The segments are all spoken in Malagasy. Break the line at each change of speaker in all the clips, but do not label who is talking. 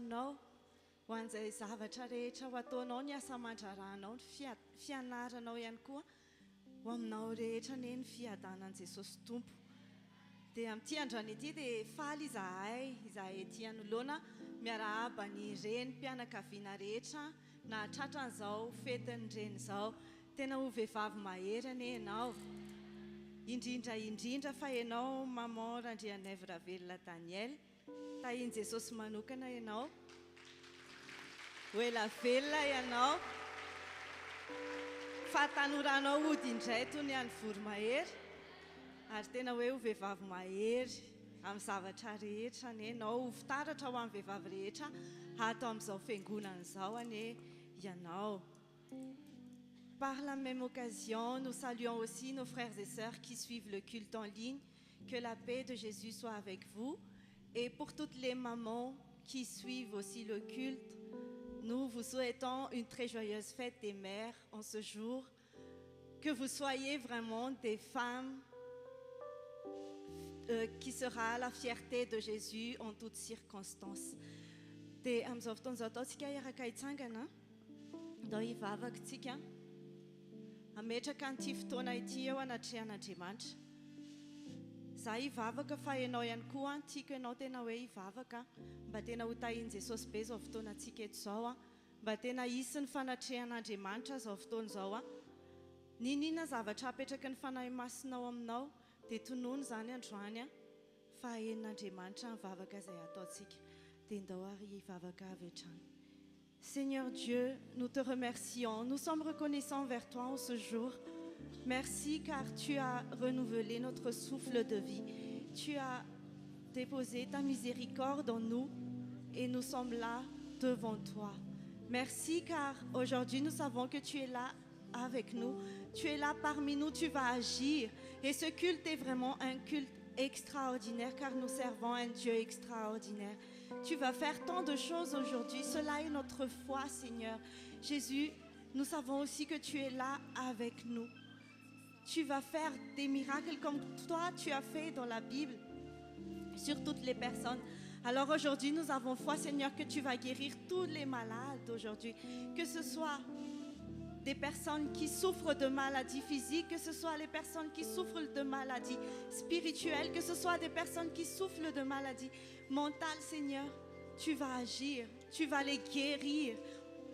aminao ho an'izay zavatra rehetra ho ataonao ny asa aman-draranao ny fianaranao ihany koa ho aminao rehetra ne ny fiadanan'i Jesosy Tompo. Dia amin'ity androany ity dia faly izahay ety anoloana miarahaba ny renim-pianakaviana rehetra na tratran'izao fetin'ny reny izao. Tena ho vehivavy mahery anie ianao, indrindra fa ianao maman Randrianaivo Ravelona Daniel, tahian Jesosy manokana ianao, ho ela velona ianao, fa tanoranao ody indray toy ny any Voromahery, ary tena hoe ho vehivavy mahery amin'ny zavatra rehetra anie ianao, ho fitaratra ho amin'ny vehivavy rehetra hatao amin'izao fiangonana izao anie ianao. Par la même occasion, nous saluons aussi nos frères et sœurs qui suivent le culte en ligne. Que la paix de Jésus soit avec vous. Et pour toutes les mamans qui suivent aussi le culte, nous vous souhaitons une très joyeuse fête des mères en ce jour. Que vous soyez vraiment des femmes qui sera la fierté de Jésus en toutes circonstances. Dia amin'izao fotoan'izao ataontsika hiaraka hitsangana, dao hivavakantsika. Ametraka an'ity fotoana ity eo anatrehan'Andriamanitra. Zaho hivavaka fa ianao ihany koa tiako ianao tena hoe hivavaka mba tena ho tahian Jesosy be izao fotoanantsika eto izao, mba tena hisy ny fanatrehan'Andriamanitra izao fotoana izao. Ninona zavatra apetraka ny fanahy masinao aminao dia tonono izany androany fa hahen'Andriamanitra ny vavaka izay ataontsika. Dia ndao ary hivavaka avy hatrany. Seigneur Dieu, nous te remercions. Nous sommes reconnaissants vers toi en ce jour. Merci car tu as renouvelé notre souffle de vie. Tu as déposé ta miséricorde en nous et nous sommes là devant toi. Merci car aujourd'hui nous savons que tu es là avec nous. Tu es là parmi nous, tu vas agir. Et ce culte est vraiment un culte extraordinaire car nous servons un Dieu extraordinaire. Tu vas faire tant de choses aujourd'hui. Cela est notre foi, Seigneur. Jésus, nous savons aussi que tu es là avec nous. Tu vas faire des miracles comme toi, tu as fait dans la Bible sur toutes les personnes. Alors aujourd'hui, nous avons foi, Seigneur, que tu vas guérir tous les malades aujourd'hui. Que ce soit des personnes qui souffrent de maladies physiques, que ce soit les personnes qui souffrent de maladies spirituelles, que ce soit des personnes qui souffrent de maladies mentales, Seigneur, tu vas agir, tu vas les guérir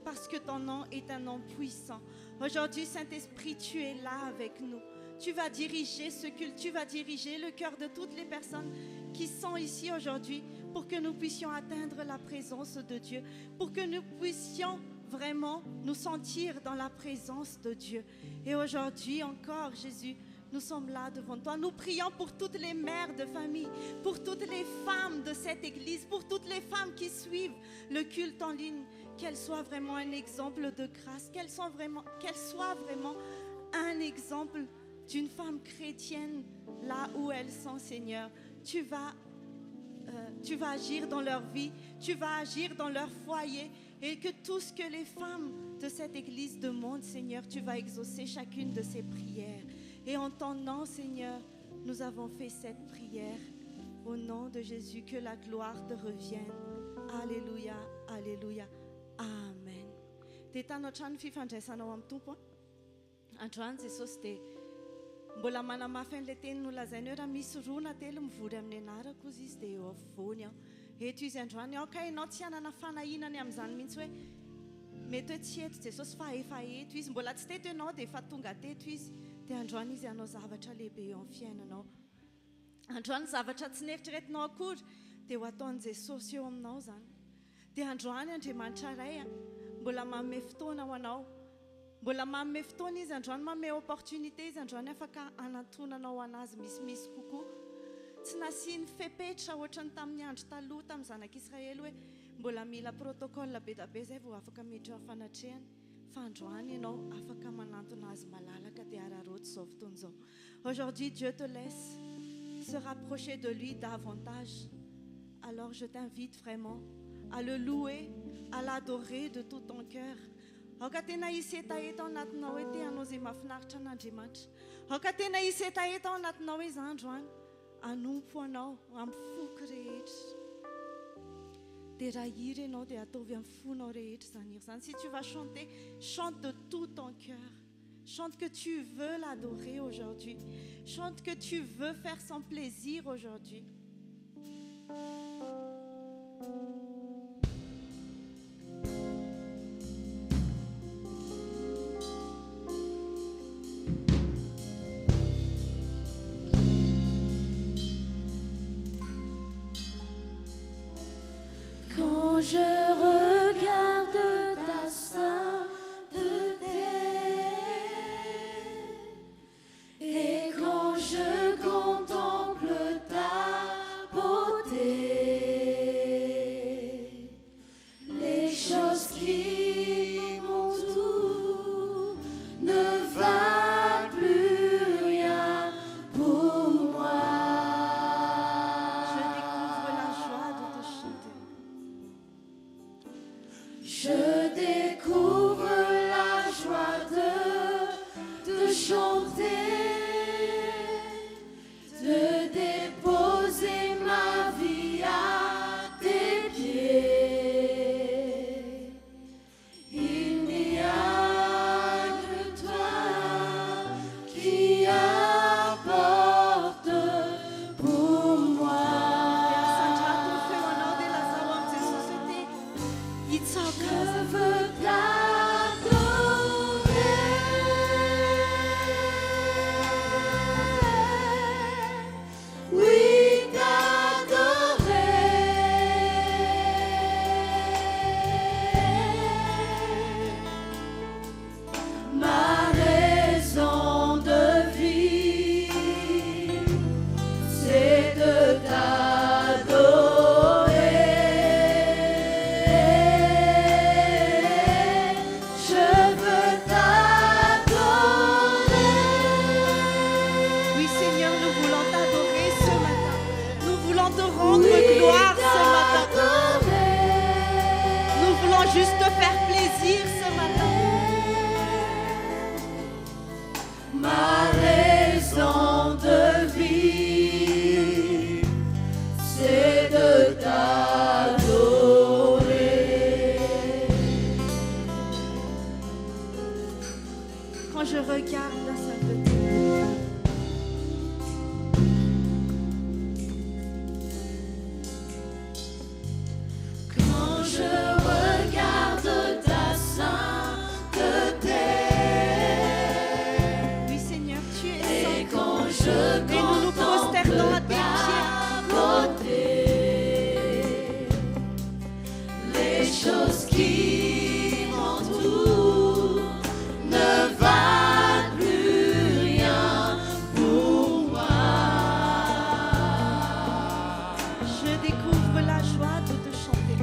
parce que ton nom est un nom puissant. Aujourd'hui, Saint-Esprit, tu es là avec nous. Tu vas diriger ce culte, tu vas diriger le cœur de toutes les personnes qui sont ici aujourd'hui pour que nous puissions atteindre la présence de Dieu, pour que nous puissions vraiment nous sentir dans la présence de Dieu. Et aujourd'hui encore, Jésus, nous sommes là devant toi. Nous prions pour toutes les mères de famille, pour toutes les femmes de cette église, pour toutes les femmes qui suivent le culte en ligne. Qu'elles soient vraiment un exemple de grâce, qu'elles soient vraiment un exemple d'une femme chrétienne là où elles sont, Seigneur. Tu vas agir dans leur vie, tu vas agir dans leur foyer. Et que tout ce que les femmes de cette église demandent, Seigneur, tu vas exaucer chacune de ces prières. Et en ton nom, Seigneur, nous avons fait cette prière. Au nom de Jésus, que la gloire te revienne. Alléluia, alléluia, amen. Tetano trano fifandraisanao amin'ny tompo. Androany Jesosy dia mbola manamafy an'ilay teny nolazainy hoe raha misy roa na telo mivory amin'ny anarako izy dia eo afovoany aho. Eto izy androany aho ka ianao tsy hanana fanahinany amin'izany mihitsy hoe mety hoe tsy eto Jesosy fa efa eto izy, mbola tsy teto ianao dia efa tonga teto izy. Dia androany izy hanao zavatra lehibe eo amin'ny fiainanao. Androany zavatra tsy neritreretinao akory dia ho ataon'i Jesosy eo aminao izany. Dia androany Andriamanitra iray mbola manome fotoana ho anao. Mbola manome fotoana izy androany, manome opportunité izy androany afaka anantonanao anazy misimisy kokoa. Tsy nasiany fepetra ohatrany tamin'ny andro taloha tamin'ny zanak'Israely hoe mbola mila protocole be da be zay vao afaka miditra fanatrehany. Fa androany ianao afaka manantona azy malalaka dia araroty izao fotoana izao. Aujourd'hui, Dieu te laisse se rapprocher de lui davantage. Alors je t'invite vraiment à le louer, à l'adorer de tout ton cœur. Aoka tena hisy etaeta ao anatinao hoe te hanao izay mahafinaritra an'Andriamanitra. Aoka tena hisy etaeta ao anatinao hoe izy androany hanompo anao amin'ny foko rehetra. Si tu vas chanter, chante de tout ton cœur. Chante que tu veux l'adorer aujourd'hui. Chante que tu veux faire son plaisir aujourd'hui.
Quand je regarde ta sainteté et quand je contemple ta beauté, les choses qui m'entourent ne valent plus rien pour moi.
Je découvre la joie de te chanter.
Je découvre la joie de chanter, de déposer ma vie à tes pieds. Il n'y a que toi qui importe pour moi. Je veux t'adorer, oui t'adorer, ma raison de vie, c'est de
Oui, Seigneur, nous voulons t'adorer ce matin. Nous voulons te rendre gloire ce matin. Nous voulons juste te faire plaisir ce matin.
Ma raison de vie, c'est de t'adorer.
Quand je regarde la sainteté,
Quand je regarde ta sainteté,
oui, Seigneur, tu es
et
saint.
quand je
Et nous nous prosternons à tes pieds.
beauté, les choses qui m'entourent ne valent plus rien pour moi.
Je découvre la joie de te chanter.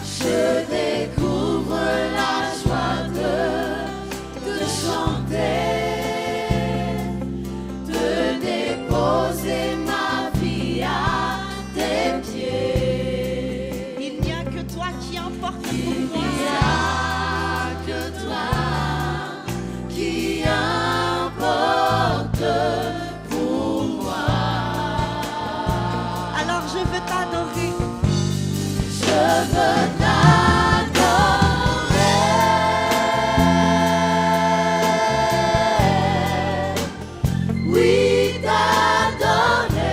Je découvre la joie de chanter, de déposer ma vie à tes pieds.
Il n'y a que toi qui importe pour
Il n'y
moi.
a que toi qui importe pour moi.
Alors je veux t'adorer.
Je veux t'adorer, oui t'adorer,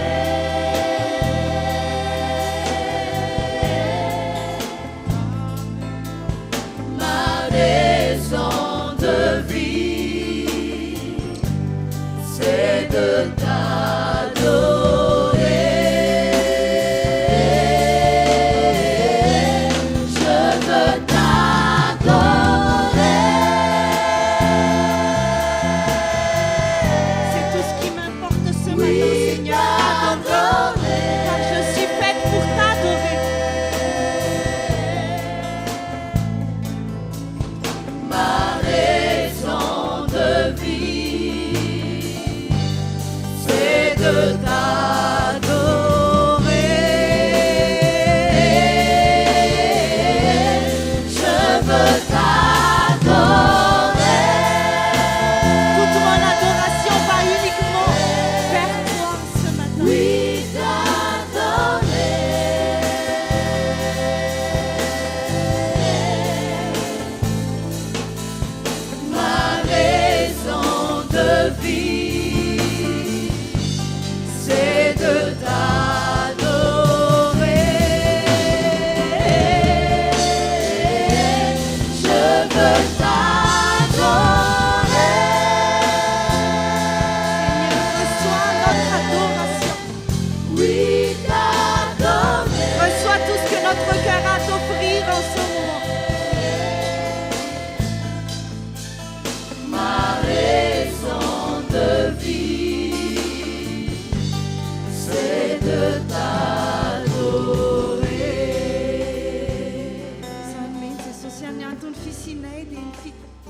ny fisinay dia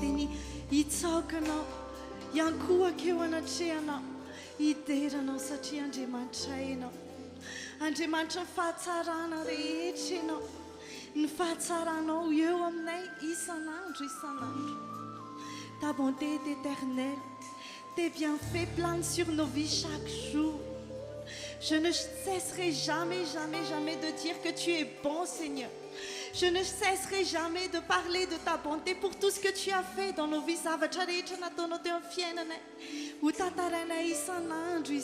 ny hitsaokanao iankohaka eo anatrehanao hideranao satria Andriamanitra hainao Andriamanitra ny fahatsarana rehetra ianao ny fahatsaranao eo aminay isan'andro ta bonté est éternelle tes bienfaits planent sur nos vies chaque jour. Je ne cesserai jamais de dire que tu es bon, Seigneur. Je ne cesserai jamais de parler de ta bonté pour tout ce que tu as fait dans nos vies. Zavatra rehetra nataonao teo amin'ny fiainanay ho tantarainay isan'andro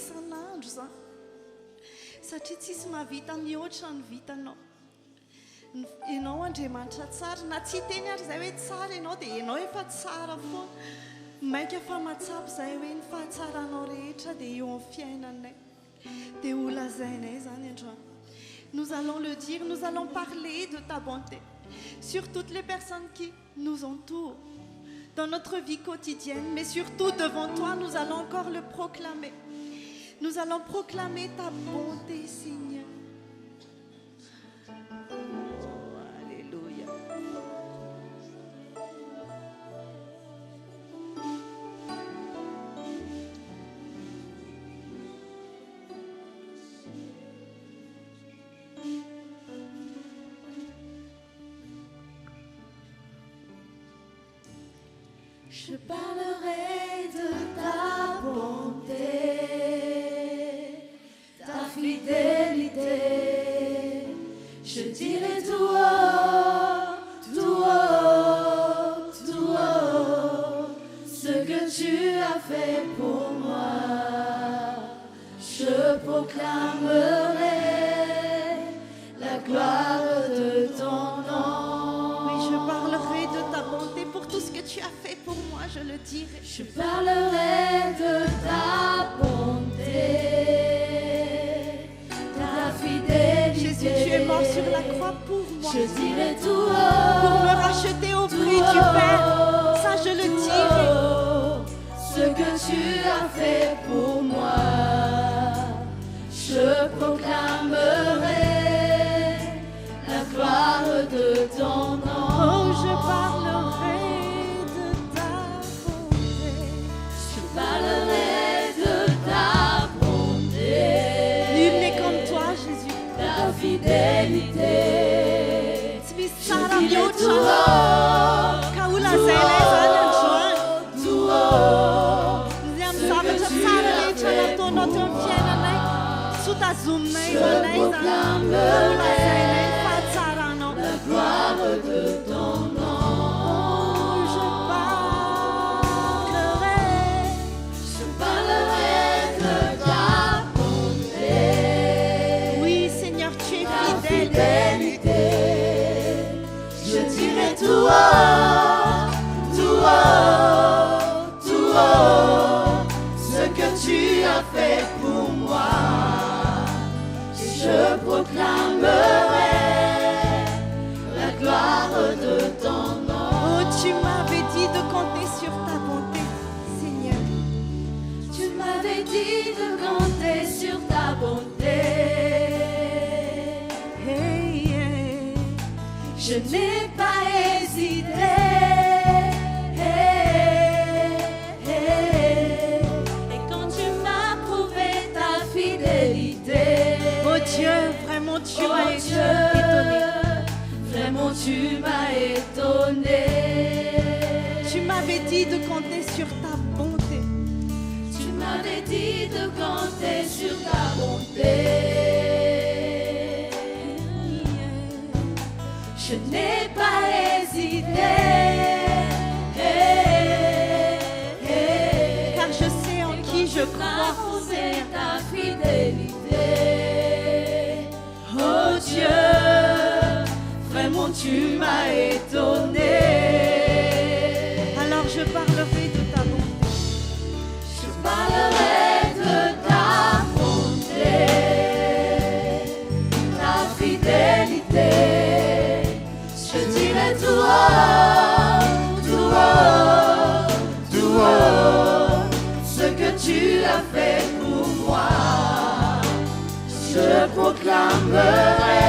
zany satria tsisy mahavita mihoatra ny vitanao. Ianao Andriamanitra tsara na tsy teny ary zay hoe tsara ianao dia ianao efa tsara foana. Mainka fa mahatsapy zay hoe ny fahatsaranao rehetra dia eo amin'ny fiainanay dia ho lazainay zany androany. Nous allons le dire, nous allons parler de ta bonté sur toutes les personnes qui nous entourent dans notre vie quotidienne, mais surtout devant toi, nous allons encore le proclamer. Nous allons proclamer ta bonté, Seigneur. Alléluia.
Je parlerai de ta bonté, ta fidélité. Je dirai tout haut, tout haut, tout haut, ce que tu as fait pour moi. Je proclamerai la gloire de ton nom.
Oui, je parlerai de ta bonté pour tout ce que tu as fait pour moi, je le dirai.
Je parlerai de ta bonté, ta fidélité.
Jésus, tu es mort sur la croix pour moi.
Je dirai tout
Pour
haut,
me racheter au prix du Père. Ça, je le dirai.
ce que tu as fait pour moi. Je proclamerai la gloire de ton nom.
Oh, je parlerai de ta bonté.
Je parlerai de ta bonté,
Nul n'est comme toi, Jésus.
ta fidélité.
Tsara
Je dirai tout
mihoatra.
haut,
Ka olona zay ilay zany androany.
tout haut,
Ny amin'ny zavatra tsara rehetra nataonao teo amin'ny fiainanay. Tsy ho tazominay zanay zany. Ka olona zay ilay ny fahatsaranao.
la gloire de ton nom.
Oh, je parlerai.
Je parlerai de ta bonté,
Oui, Seigneur, tu es
ta
fidèle.
fidélité. Je dirai tout haut, tout haut, tout haut, ce que tu as fait pour moi. Je proclamerai la gloire de ton nom.
Oh, tu m'avais dit de compter sur ta bonté, Seigneur.
Tu m'avais dit de compter sur ta bonté.
Hey, hey.
Je n'ai pas hésité. Et quand tu m'as prouvé ta fidélité,
Oh Dieu, vraiment tu
oh
m'as
Dieu,
étonné.
vraiment tu m'as étonné.
Tu m'avais dit de compter sur ta bonté.
Tu m'avais dit de compter sur ta bonté. Je n'ai pas hésité.
Car je sais en qui je crois,
Prouver
Seigneur.
ta fidélité. Oh Dieu, vraiment tu m'as étonné.
Alors je parlerai de ta bonté.
Je parlerai de ta bonté, ta fidélité. Je dirai tout haut, tout haut, tout haut, ce que tu as fait pour moi. Je proclamerai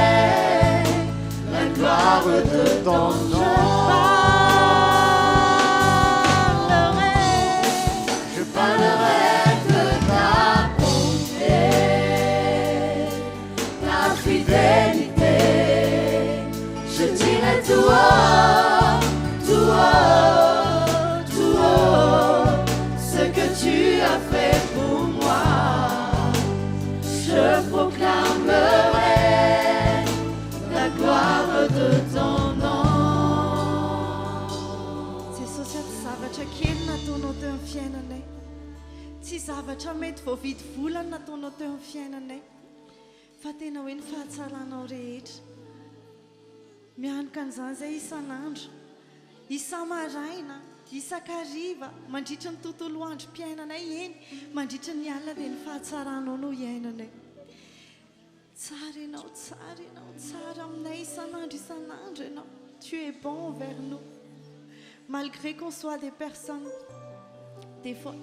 la gloire de ton nom. ce que tu as fait pour moi. Je proclamerai la gloire de ton nom.
Tsy sosy aty zavatra kely nataonao teo amin'ny fiainanay. Tsy zavatra mety voavidy volana nataonao teo amin'ny fiainanay. Fa tena hoe ny fahatsaranao rehetra. Mianoka an'izany izay isan'andro, isa-maraina, isan-kariva, mandritra ny tontolo androm-piainanay eny, mandritra ny alina dia ny fahatsaranao no iainanay. Tsara ianao, tsara ianao, tsara aminay isan'andro ianao. Tu es bon envers nous. Malgré qu'on soit des personnes, des fois,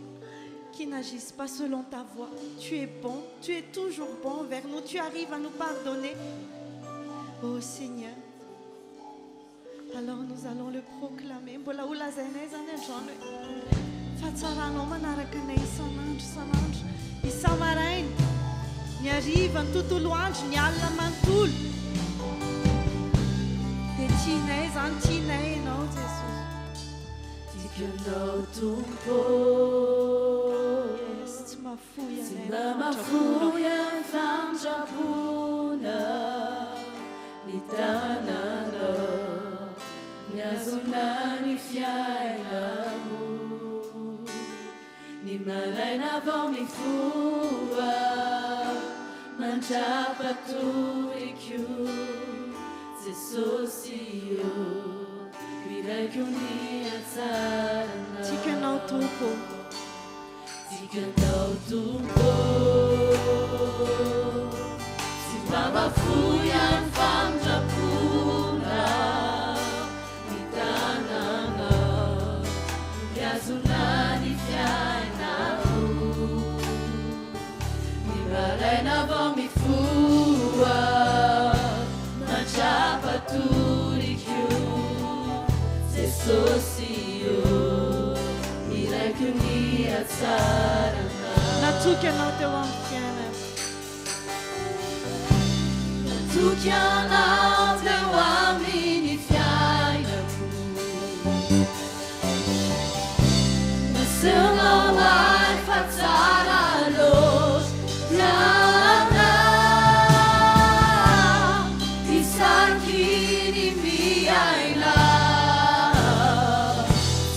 qui n'agissent pas selon ta voix, tu es bon, tu es toujours bon envers nous, tu arrives à nous pardonner. Oh Seigneur, alors nous allons le proclamer. Mbola ho lazainay zany androany hoe fahatsaranao manaraka anay isan'andro, isa-maraina, ny hariva, ny tontolo andro, ny alina manontolo. Dia tianay zany, tianay ianao Jesosy.
Dikanao Tompo,
Yes, tsy mahafoy
tsy
anay
mba
ny
mahafoy amin'ny fandrapona ny tananao, miazona ny fiainamo, ny maraina vao mifoha mandrapatoriko Jesosy io, miraiko ny hatsarana.
Tikanao Tompo,
Tikanao Tompo, tsy mba mahafoy amin'ny fandrapona ny tananao, miazona ny fiainamo, ny maraina vao mifoha mandrapatoriko Jesosy io, miraiko ny hatsarana.
natoky anao teo amin'ny fiainana.
Natoky anao teo amin'ny fiainako, naseunao ay fa tsara loatra ianao, isaky ny miaina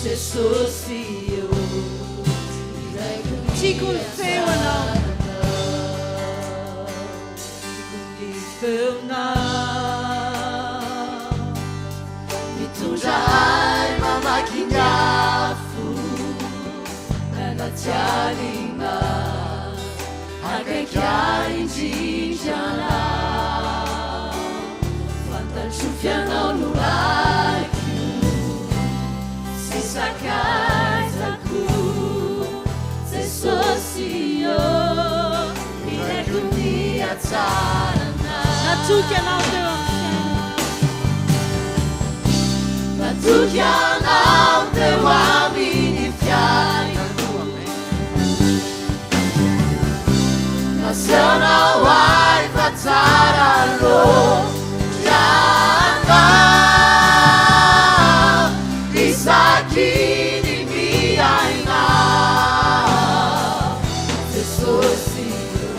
Jesosy io, miraiko ny
Tiako ny feo anao.
feonao, mitondra ay mamaky ny afo, anaty alina akaiky ay indrindrana, fantatrofianao no raiko, sy sakaizako Jesosy io, miraiko ny hatsarana.
Natoky anao teo amin'ny fiainana.
Natoky anao teo amin'ny fiainako, naseunao ay fa tsara loatra ianao, isaky ny miaina Jesosy io,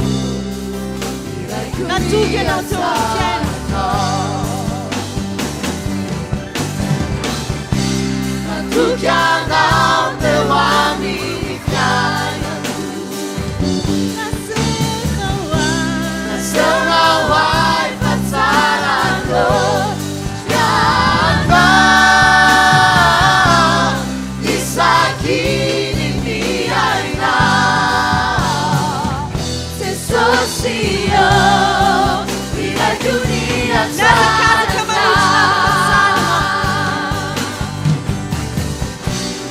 miraiko ny
Natoky anao teo amin'ny fiainana.
Natoky anao teo amin'ny fiainako, naseunao ay fa tsara loatra ianao, isaky ny miaina Jesosy io, miraiko ny hatsarana.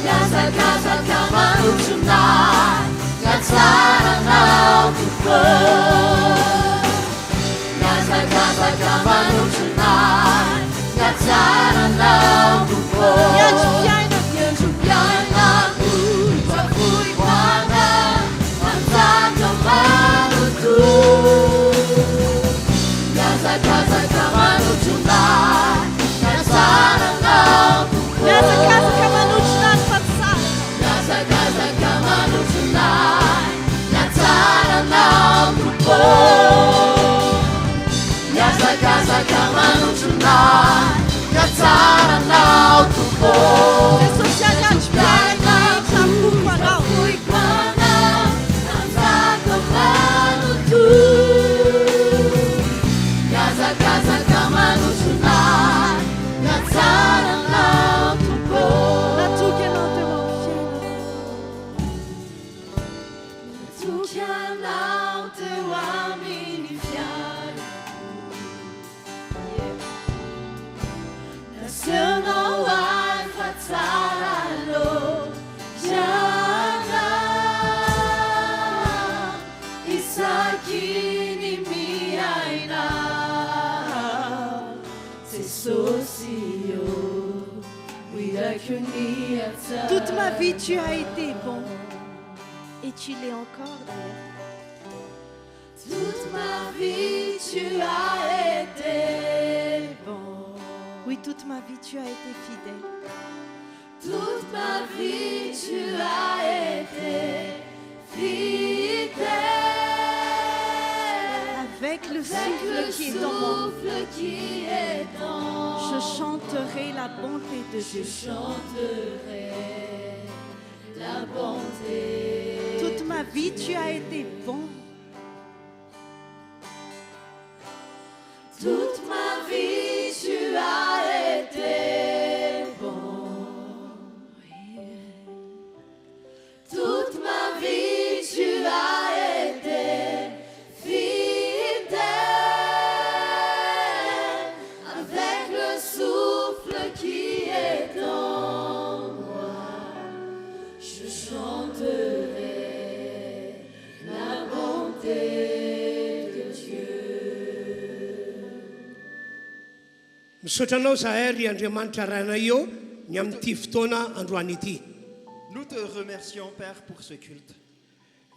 Miazakazaka manotronay ny hatsaranao Tompo, miazakazaka manotronay ny hatsaranao Tompo, miandro-piainako vafoy hoana manjaka manoto, miazakazaka manotronay ny hatsaranao
Toute ma vie, tu as été bon. Et tu l'es encore d'ailleurs.
Toute ma vie, tu as été bon.
Oui, toute ma vie, tu as été fidèle.
Toute ma vie, tu as été fidèle.
Avec le souffle qui est dans mon
cœur,
je chanterai la bonté de Dieu.
Je chanterai la bonté.
Toute ma vie, tu as été bon.
Toute ma vie, tu as été bon. Toute ma vie, tu as été fidèle. Avec le souffle qui est en moi, je chanterai la bonté de Dieu.
Misotranao zahay Andriamanitra rana io ny amin'ity fotoana androany ity.
Nous te remercions, Père, pour ce culte.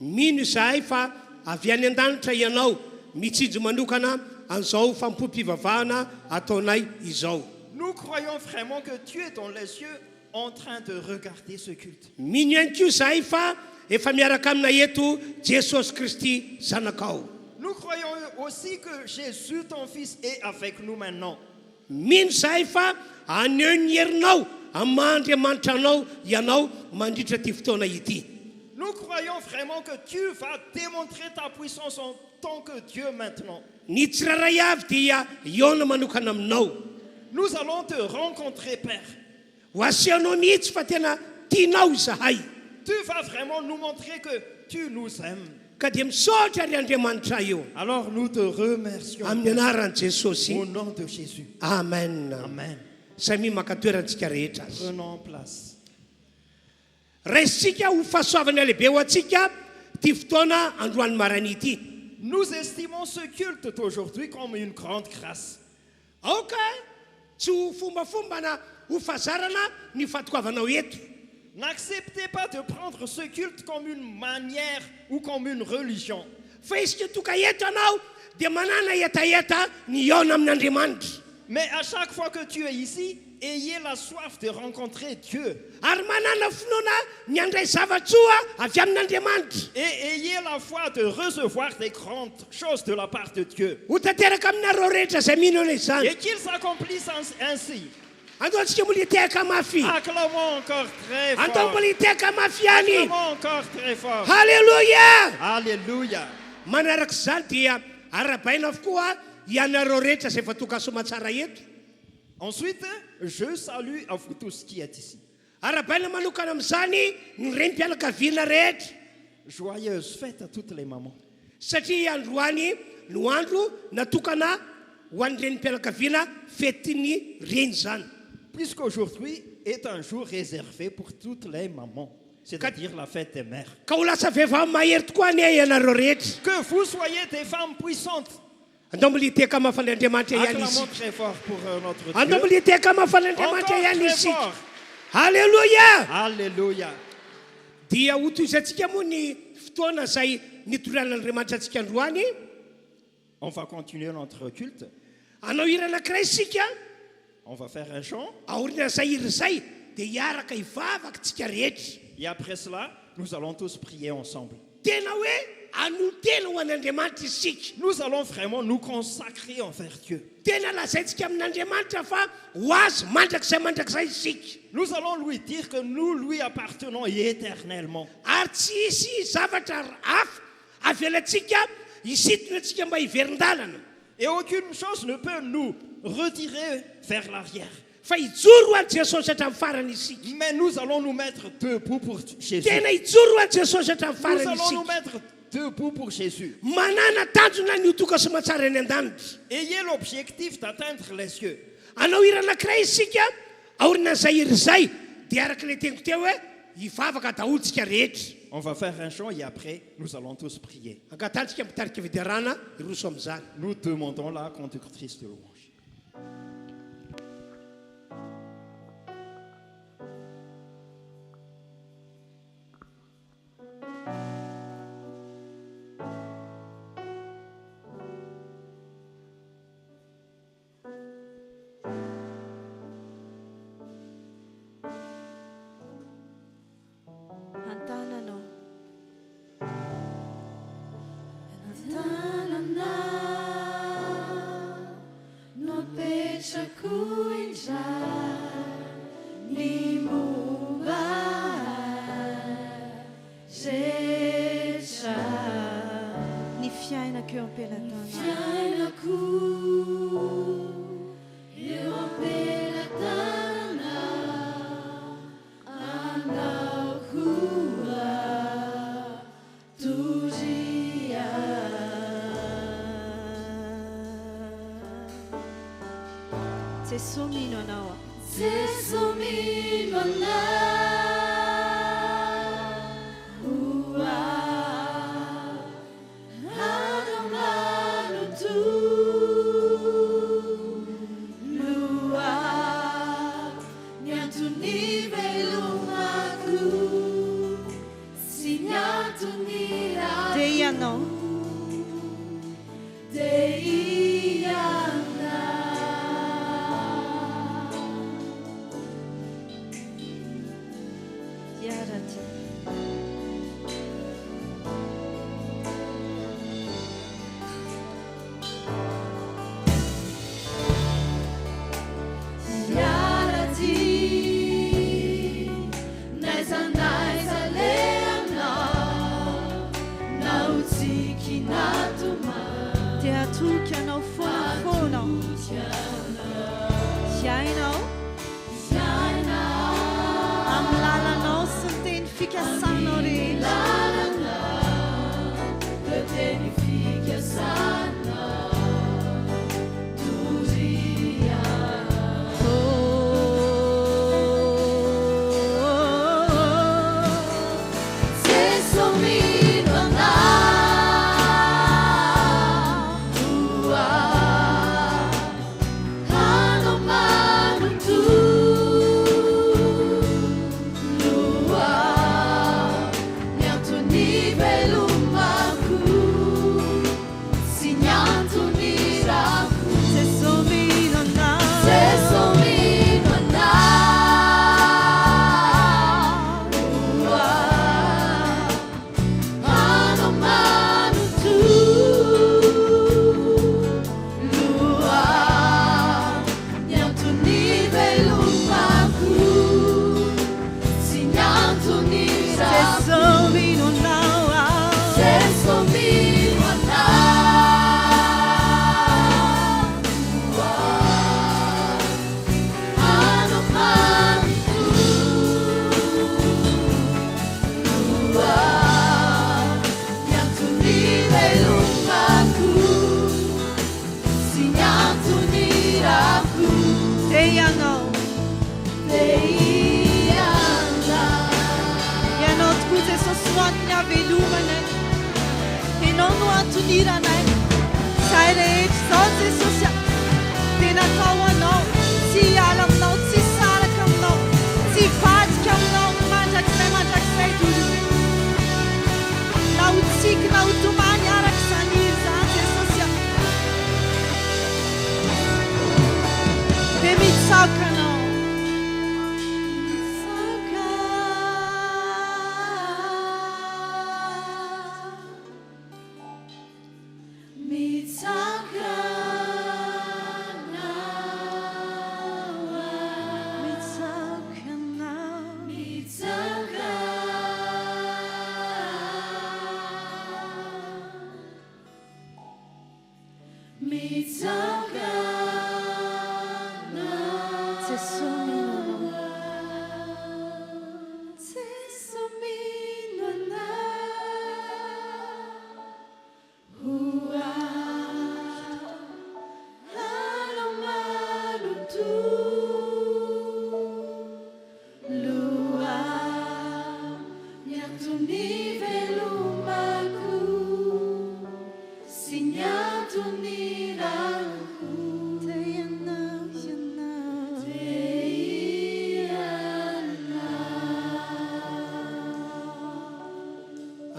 Mino izahay fa avy any an-danitra ianao mitsinjo manokana an'izao fampompivavahana ataonay izao.
Nous croyons vraiment que tu es dans les cieux en train de regarder ce culte.
Mino ihany koa izahay fa efa miaraka aminay eto Jesosy Kristy zanakao.
Nous croyons aussi que Jésus, ton Fils, est avec nous maintenant.
Mino izahay fa aneho ny herinao amin'ny Andriamanitra anao ianao mandritra ty fotoana ity.
Nous croyons vraiment que tu vas démontrer ta puissance en tant que Dieu maintenant.
Ny tsiraray avy dia iona manokana aminao.
Nous allons te rencontrer, Père.
Ho asehonao mihitsy fa tena tianao izahay.
Tu vas vraiment nous montrer que tu nous aimes.
Ka dia misaotra ry Andriamanitra io.
Alors nous te remercions.
Amin'ny anaran'i Jesosy.
Au nom de Jésus.
Amen.
Amen.
Samy maka toerantsika rehetra.
Prenons place.
Raisitsika ho fahasoavana lehibe ho antsika ty fotoana androany marany ity.
Nous estimons ce culte d'aujourd'hui comme une grande grâce.
Aoka tsy ho fombafombana ho fazarana ny fatokavanao eto.
N'acceptez pas de prendre ce culte comme une manière ou comme une religion.
Fa isika toka eto anao dia manana etaeta ny iona amin'Andriamanitra.
Mais à chaque fois que tu es ici, ayez la soif de rencontrer Dieu.
Ary manana finoana ny andray zavatsoa avy amin'Andriamanitra.
Et ayez la foi de recevoir des grandes choses de la part de Dieu.
Ho tanteraka aminareo rehetra izay mino izany.
Et qu'ils s'accomplissent ainsi.
Andao antsika mbola hitehaka mafy.
Acclamons encore très
Andao
fort.
mbola hitehaka mafy any.
Acclamons encore très fort.
Halleluja.
Alléluia.
Manaraka izany dia arabaina avokoa ianareo rehetra izay efa tokasoma tsara eto.
Ensuite, je salue à vous tous qui êtes ici.
Arabaina manokana amin'izany ny renim-pianakaviana rehetra.
Joyeuse fête à toutes les mamans.
Satria androany no andro natokana ho an'ny renim-pianakaviana fetiny reny zany.
Puisqu'aujourd'hui est un jour réservé pour toutes les mamans, c'est-à-dire la fête des mères.
Ka ho lasa vehivavy mahery tokoa anie ianareo rehetra.
Que vous soyez des femmes puissantes.
Andao mbola hitehaka mafana Andriamanitra ihany
Acclamons
isika.
très fort pour notre
Andao
Dieu.
mbola hitehaka mafana
Encore
Andriamanitra ihany
très
isika.
fort.
Halleluja.
Alléluia.
Dia ho toizantsika moa ny fotoana izay nitoran'Andriamanitra antsika androany.
On va continuer notre culte.
Anao hira anankiray isika.
On va faire un chant.
Aoriana izay hira izay dia hiaraka hivavaka tsika rehetra.
Et après cela, nous allons tous prier ensemble.
Tena hoe anotena ho an'andriamanitra isika.
Nous allons vraiment nous consacrer envers Dieu.
Tena lazaintsika amin'andriamanitra fa ho azy mandrakizay isika.
Nous allons lui dire que nous lui appartenons éternellement.
Ary tsy isy zavatra hafa avelantsika isitona antsika mba hiverin-dalana.
Et aucune chose ne peut nous retirer vers l'arrière.
Fa hijoro ho an'i Jesosy hatramin'ny farany isika.
Mais nous allons nous mettre debout pour Jésus.
Tena hijoro ho an'i Jesosy hatramin'ny
Nous
farany
allons nous
isika.
mettre debout pour Jésus.
Manana tanjona ny hotoka sy mahatsara eny an-danitra.
Ayez l'objectif d'atteindre les cieux.
Anao hira anankiray isika aorinan'izay hira izay dia araka ilay teniko teo hoe hivavaka daholo tsika rehetra.
On va faire un chant et après, nous allons tous prier.
Angatantsika mitarika fidiarana hiroso amin'izany.
Nous demandons la conductrice de louange.
Antananao.
No petrako indray ny momba rehetra.
Ny fiainako eo am-pelatana.
Fiainako eo am-pelatana anao koa toria.
Jesosy mino anao.
Jesosy mino anao, anao manontolo, ny antony velomako sy ny antony rako.
Dia ianao. Yarati.
Yarati, naiza le aminao, naotsiky natoma.
Dia atoky anao foana. Iainao. Amin'ny lalanao sy ny teny fikasanao rehetra.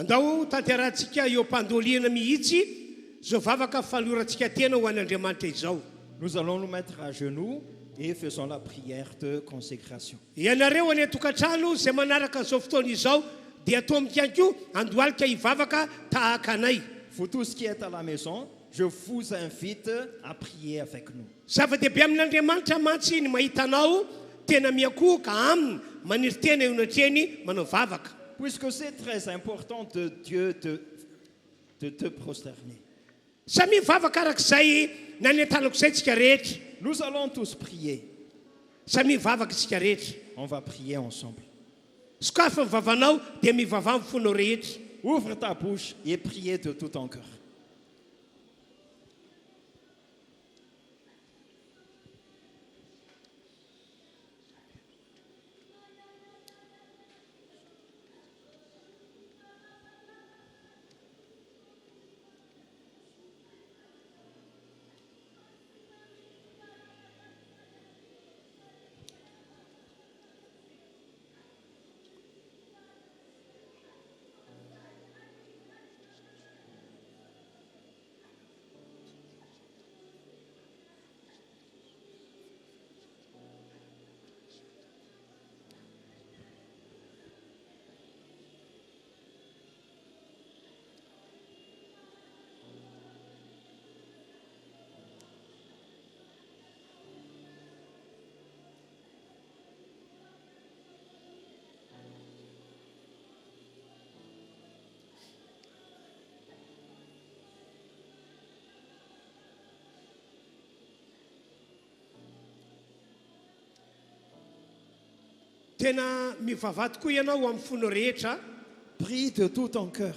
andao tanterantsika eo am-pandoliana mihitsy zao vavaka falorantsika tena ho an'Andriamanitra izao.
Nous allons nous mettre à genoux et faisons la prière de consécration.
Ianareo any tokantrano izay manaraka an'izao fotoana izao dia atao amikanko andohalika hivavaka tahaka anay.
Vous tous qui êtes à la maison, je vous invite à prier avec nous.
Zava-dehibe amin'Andriamanitra mantsy ny mahita anao tena miakoka aminy maniry tena eo anatreny manao vavaka.
Puisque c'est très important de Dieu de te prosterner.
Samy mivavaka arak'izay nanentanako izay tsika rehetra.
Nous allons tous prier.
Samy mivavaka tsika rehetra.
On va prier ensemble.
Sokafa mivavanao dia mivava amin'ny fonao rehetra.
Ouvre ta bouche et priez de tout ton cœur.
Tena mivava tokoa ianao amin'ny fonao rehetra.
Prie de tout ton cœur.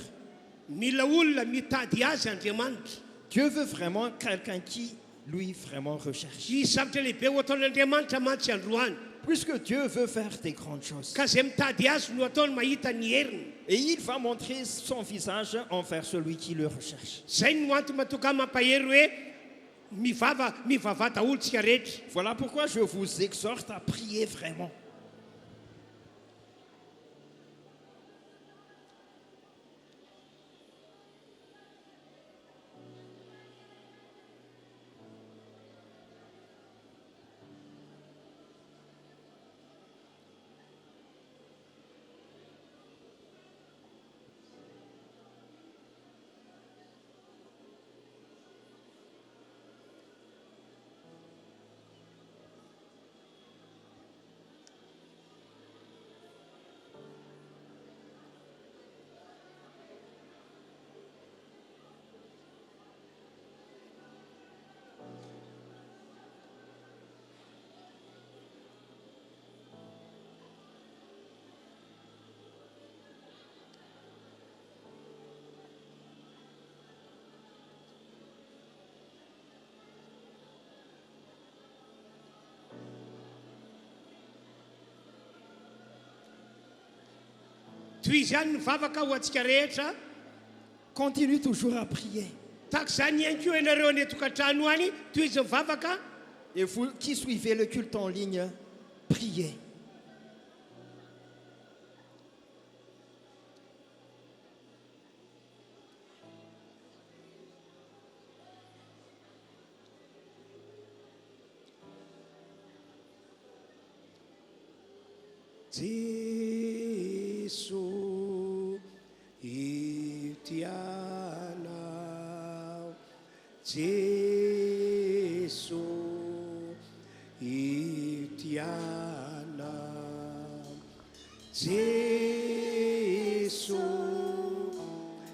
Mila olona mitady azy Andriamanitra.
Dieu veut vraiment quelqu'un qui, lui, vraiment recherche.
Izy zavatra lehibe ho ataon'Andriamanitra mantsy androany.
Puisque Dieu veut faire des grandes choses.
Ka izay mitady azy no ataony mahita ny heriny.
Et il va montrer son visage envers celui qui le recherche.
Zay no antony mahatonga mampahery hoe mivava daholo tsika rehetra.
Voilà pourquoi je vous exhorte à prier vraiment.
Toy izany ny vavaka ho antsika rehetra.
Continue toujours à prier.
Tahaka izany ihany koa ianareo any tokantrano any toy izy mivavaka.
Et vous qui suivez le culte en ligne, priez.
Jesu itianao, Jesu itianao, Jesu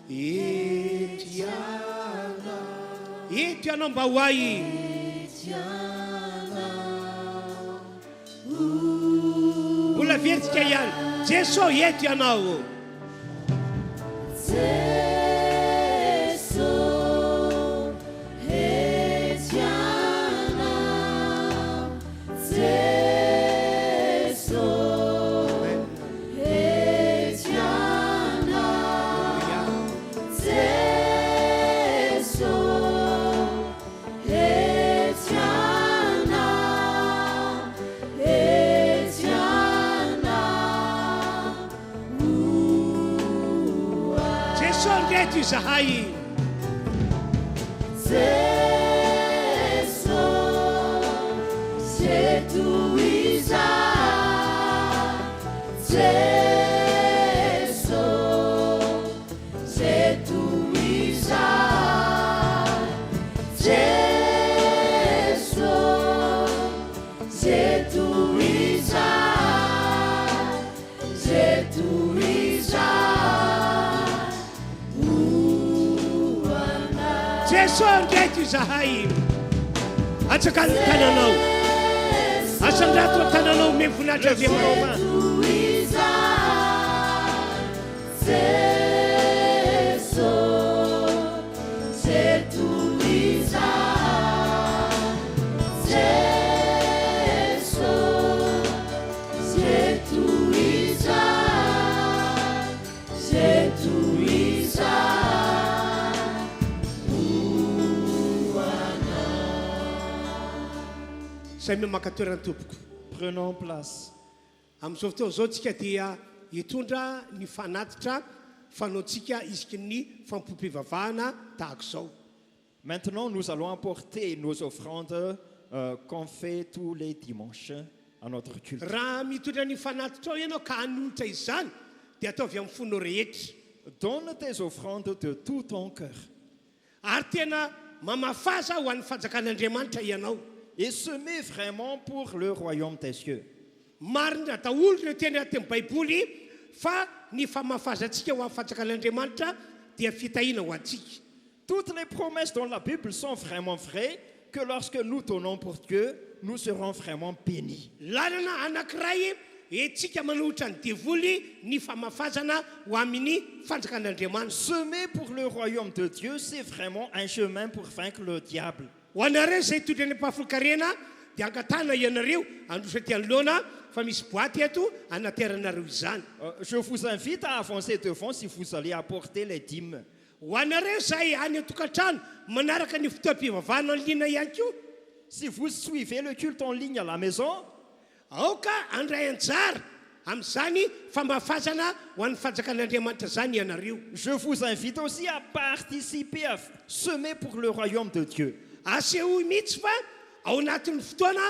itianao. Itianao mba ho ahy. Mbola veritsika ihany. Jesu eto ianao.
Ooh.
Jesu ndreto izahay Jesu ndreto izahay atsaka ny tananao asandrato ny tananao mevonatra avy aminao Samy makatoerany tompoko.
Prenons place.
Amin'izao fotoana izao tsika dia hitondra ny fanatitra fanaontsika isaky ny fampompivavahana tahaka izao.
Maintenant, nous allons apporter nos offrandes qu'on fait tous les dimanches à notre culte.
Raha mitondra ny fanatitra ao ianao ka hanolotra izany dia ataovy amin'ny fonao rehetra.
Donne tes offrandes de tout ton cœur.
Ary tena mamafaza ho an'ny fanjakan'Andriamanitra ianao.
Et semer vraiment pour le royaume des cieux.
Marina daholo ireo teny anaty Baiboly fa ny famafazantsika ho amin'ny fanjakan'Andriamanitra dia fitahiana ho antsika.
Toutes les promesses dans la Bible sont vraiment vraies, que lorsque nous donnons pour Dieu, nous serons vraiment bénis.
Lalana anankiray etsika manohitra ny devoly ny famafazana ho amin'ny fanjakan'Andriamanitra.
Semer pour le royaume de Dieu, c'est vraiment un chemin pour vaincre le diable.
Ho anareo izay hitondra ny ampahafolokarena dia angatana ianareo androsa ty anoloana fa misy boaty eto anateranareo izany.
Je vous invite à avancer devant si vous allez apporter les dîmes.
Ho anareo izay any an-tokantrano manaraka ny fotoam-pivavahana ny lina ihany koa.
Si vous suivez le culte en ligne à la maison,
aoka andray anjara amin'izany famafazana ho an'ny fanjakan'Andriamanitra zany ianareo.
je vous invite aussi à participer, à semer pour le royaume de Dieu.
Asehoy mihitsy fa ao anatin'ny fotoana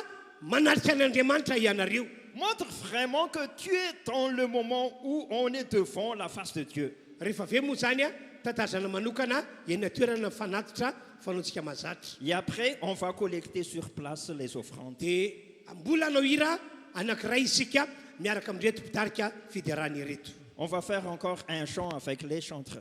manarika an'Andriamanitra ianareo.
Montre vraiment que tu es dans le moment où on est devant la face de Dieu.
Rehefa avy moa zany a tatazana manokana eny toerana fanatitra fanaontsika mazatra.
Et après, on va collecter sur place les offrandes.
Dia mbola anao hira anankiray isika miaraka amin'reto mpitarika fiderany ireto.
On va faire encore un chant avec les chantres.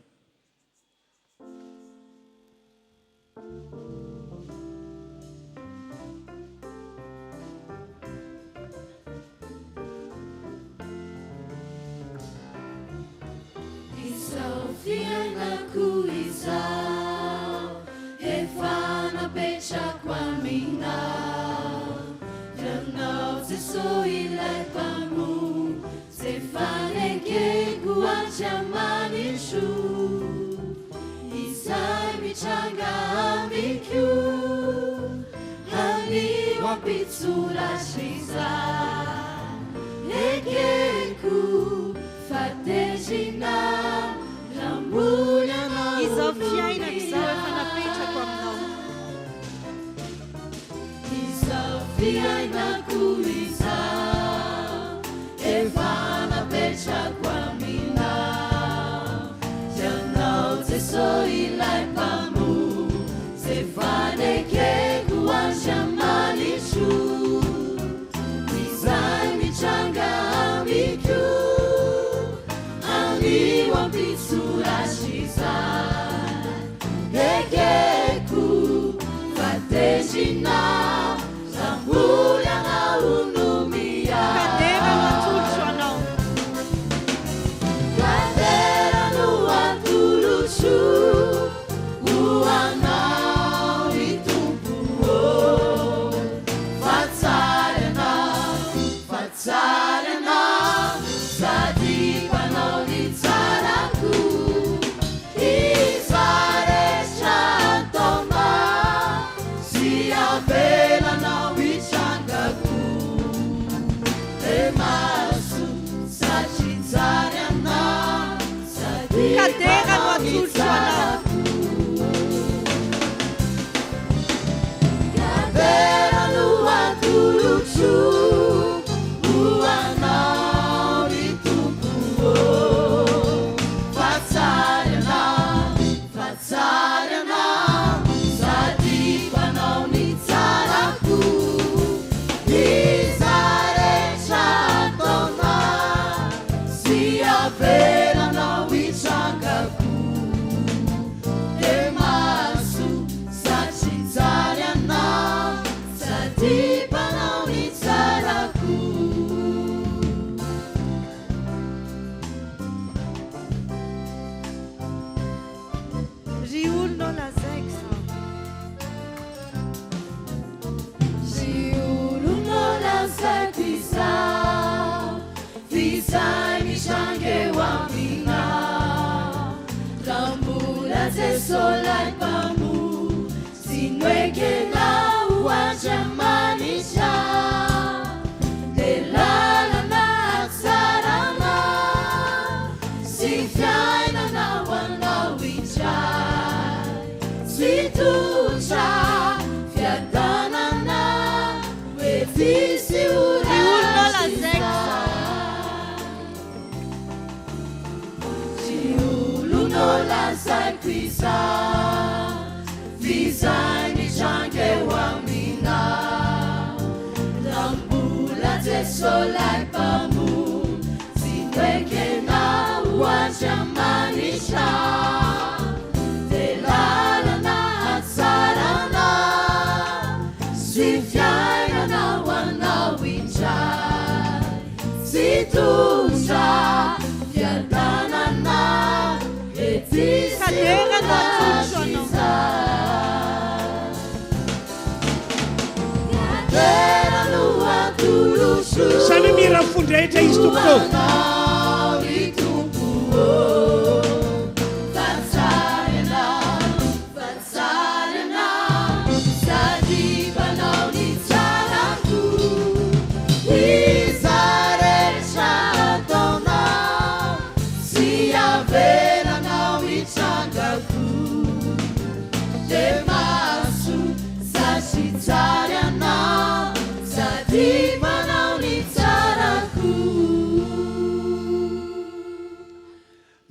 Fianako izao efa napetrako aminao ianao Jesosy ilay mpamo zay fanekeko antramaniso izay mitranga amiko anio ampitsoratra izay ekeko fatezina
izao fiainako izao efa napetrako aminao.
Izao fiainako izao efa napetrako aminao ianao Jesosy ilay mpamo zay fanekeko antramaniso izay mitranga amiko anio ampitsoratra ekeko fatezina zambolana unomia
Kadera no atolotra anao.
Kadera no atolotra ho anao ny tompo fatsara anao sady mpanao ny tsarako.
Kadera no atolotra
solai pamu Sinuekena uanjamanisha Delalana aksarana Sifiainana wanawijai Situcha fiatanana Wefisi urasisa Lasai kwisa Visani change wamina Lambula te solai pamu Sinuekena uanjamanisha Delalana aksarana Sifiainana wanawijai Situcha fiatanana
Cadeira da
Sana mira fundrehetra izy tompoko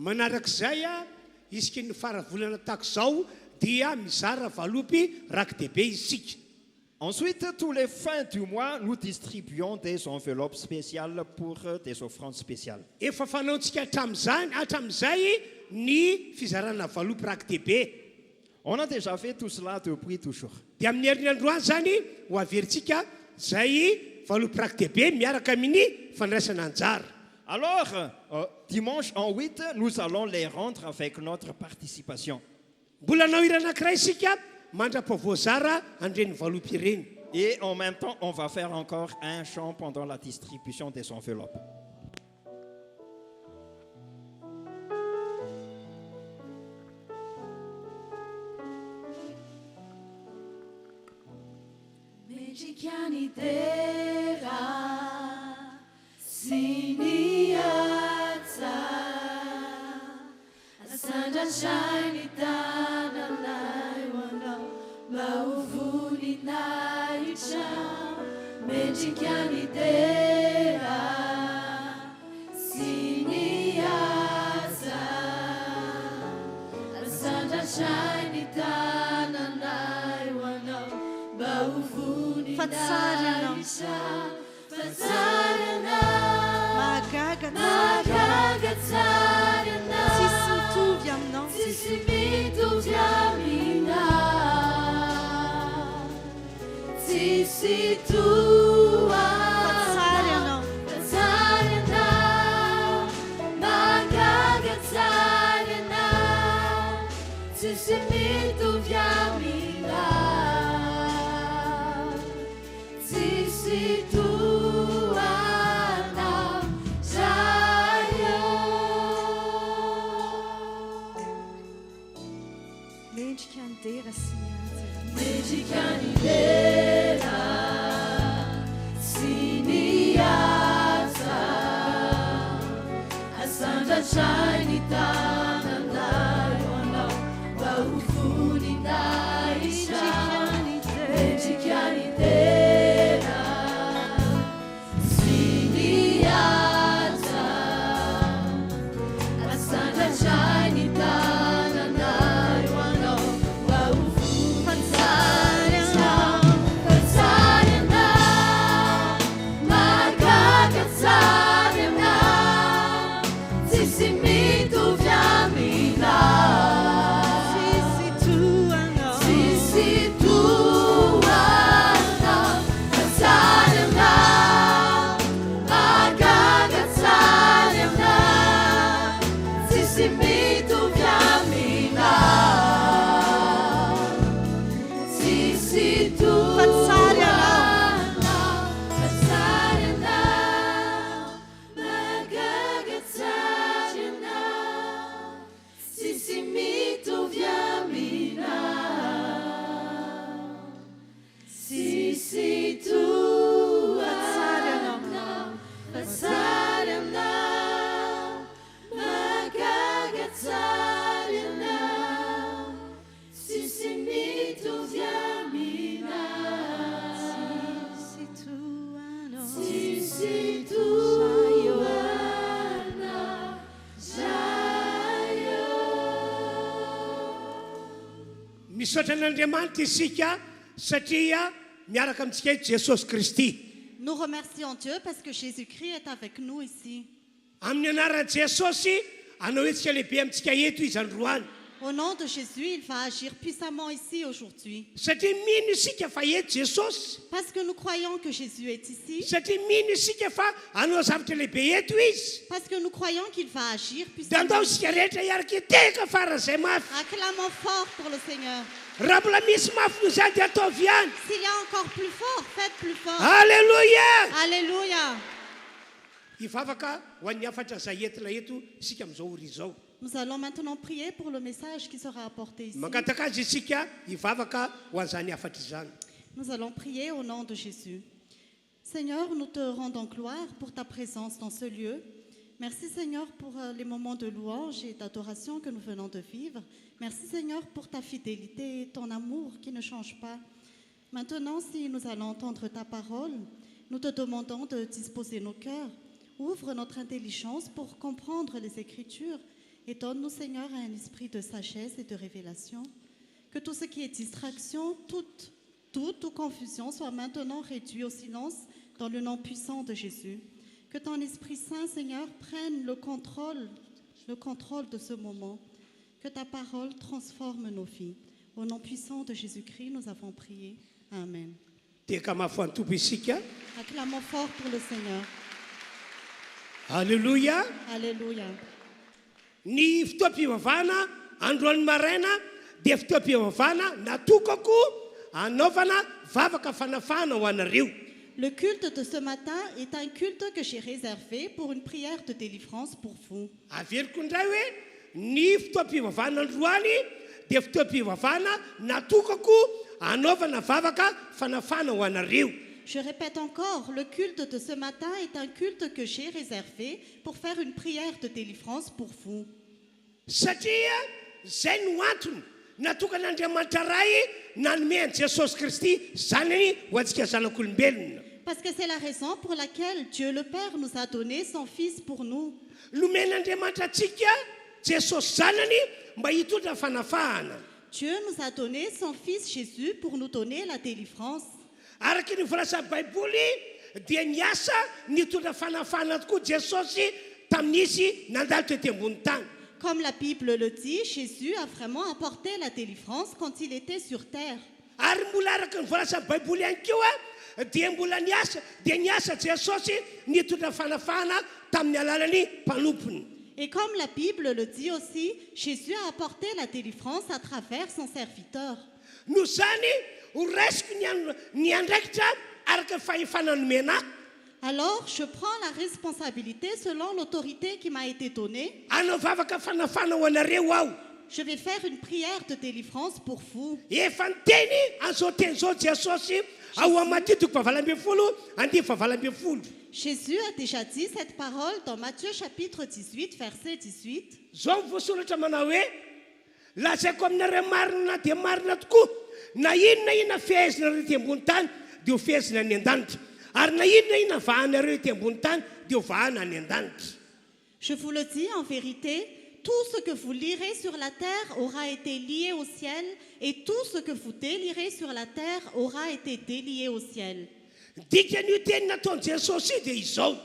Manarak'izay a isika ny faravolana tahaka zao dia mizara valopy rakidehibe isika.
Ensuite, tous les fins du mois, nous distribuons des enveloppes spéciales pour des offrandes spéciales.
Efa fanaontsika hatramin'izay ny fizarana valopy rakidehibe.
On a déjà fait tout cela depuis toujours.
Dia amin'ny herinandro zany ho averintsika zay valopy rakidehibe miaraka amin'ny fandraisana anjara.
Alors, dimanche en 8, nous allons les rendre avec notre participation.
Mbola anao hira anankiray isika mandrapavoazara andreny valopy ireny.
Et en même temps, on va faire encore un chant pendant la distribution des enveloppes.
Shiny dana lai wano mauvuni na icha mejikiani dera siniasa asanda shiny dana lai wano mauvuni na icha fatsarana magaga tsarana Sisimitovy amina Tsisitoa Fatsarana Magaga tsarana Sisimitovy amina Tsisitoa Mejikanidera siniasa asanda shiny tana ndai wana baufuni ndaisha Mejikanidera siniasa asanda shiny tana ndai wana Sisimitovy
misaotra an'Andriamanitra isika satria miaraka amintsika Jesosy Kristy.
Nous remercions Dieu parce que Jésus-Christ est avec nous ici.
Amin'ny anaran'i Jesosy anao hoe tsika lehibe amintsika eto izy androany.
Au nom de Jésus, il va agir puissamment ici aujourd'hui.
Satria mino isika fa eto Jesosy.
Parce que nous croyons que Jésus est ici.
Satria mino isika fa anao zavatra lehibe eto izy.
Parce que nous croyons qu'il va agir
Da
puissamment.
andao isika rehetra iaraka iteka faran'izay mafy.
Acclamons fort pour le Seigneur.
Raha mbola misy mafy noho izany dia ataovy ihany.
S'il y a encore plus fort, faites plus fort.
Alléluia.
Alléluia.
Hivavaka ho an'ny afatra izay entina eto isika amin'izao ora izao.
Nous allons maintenant prier pour le message qui sera apporté ici.
Mangataka azy isika hivavaka ho an'izany afatra izany.
Nous allons prier au nom de Jésus. Seigneur, nous te rendons gloire pour ta présence dans ce lieu. Merci Seigneur pour les moments de louange et d'adoration que nous venons de vivre. Merci Seigneur pour ta fidélité et ton amour qui ne change pas. Maintenant, si nous allons entendre ta parole, nous te demandons de disposer nos cœurs. Ouvre notre intelligence pour comprendre les Écritures et donne-nous Seigneur un esprit de sagesse et de révélation. Que tout ce qui est distraction, toute confusion soit maintenant réduit au silence dans le nom puissant de Jésus. Que ton Esprit Saint, Seigneur, prenne le contrôle de ce moment. Que ta parole transforme nos vies. Au nom puissant de Jésus-Christ, nous avons prié. Amen.
Teka mafoan'ny tompo isika.
Acclamons fort pour le Seigneur.
Alléluia.
Alléluia.
Ny fotoam-pivavahana androany maraina dia fotoam-pivavahana natokako anaovana vavaka fanafana ho anareo.
Le culte de ce matin est un culte que j'ai réservé pour une prière de délivrance pour vous.
Averiko indray hoe ny fotoam-pivavahana androany dia fotoam-pivavahana natokako anaovana vavaka fanafana ho anareo.
Je répète encore, le culte de ce matin est un culte que j'ai réservé pour faire une prière de délivrance pour vous.
Satria zay no antony natokan'Andriamanitra ray nanome an'i Jesosy Kristy zanany ho antsika zanak'olombelona.
Parce que c'est la raison pour laquelle Dieu le Père nous a donné son Fils pour nous.
Nomen'Andriamanitra antsika Jesosy zanany mba hitondra fanafahana.
Dieu nous a donné son Fils Jésus pour nous donner la délivrance.
Araka ny voalasan'ny Baiboly dia niasa nitondra fanafahana tokoa Jesosy tamin'izy nandalo tety ambony tany.
Comme la Bible le dit, Jésus a vraiment apporté la délivrance quand il était sur terre.
Ary mbola araka ny voalasan'ny Baiboly ihany koa dia mbola niasa Jesosy nitondra fanafahana tamin'ny alalan'ny mpanompony.
Et comme la Bible le dit aussi, Jésus a apporté la délivrance à travers son serviteur.
Noho zany ho raisiko ny andraikitra araka fahefana nomena.
Alors, je prends la responsabilité selon l'autorité qui m'a été donnée.
Anao vavaka fanafana ho anareo aho.
Je vais faire une prière de délivrance pour vous.
Efa niteny an'izao teny zao Jesosy ao amin'ny Matthieu 20:20.
Jésus a déjà dit cette parole dans Matthieu chapitre 18, verset 18.
Zao voasoratra manao hoe lazaiko aminareo marina dia marina tokoa na inona fehezina reo ety ambony tany dia ho fehezina any an-danitra ary na inona vahanareo ety ambony tany dia ho vahana any an-danitra.
Je vous le dis en vérité, tout ce que vous lirez sur la terre aura été lié au ciel et tout ce que vous délirez sur la terre aura été délié au ciel.
Dikan'io teny nataon'i Jesosy dia izao.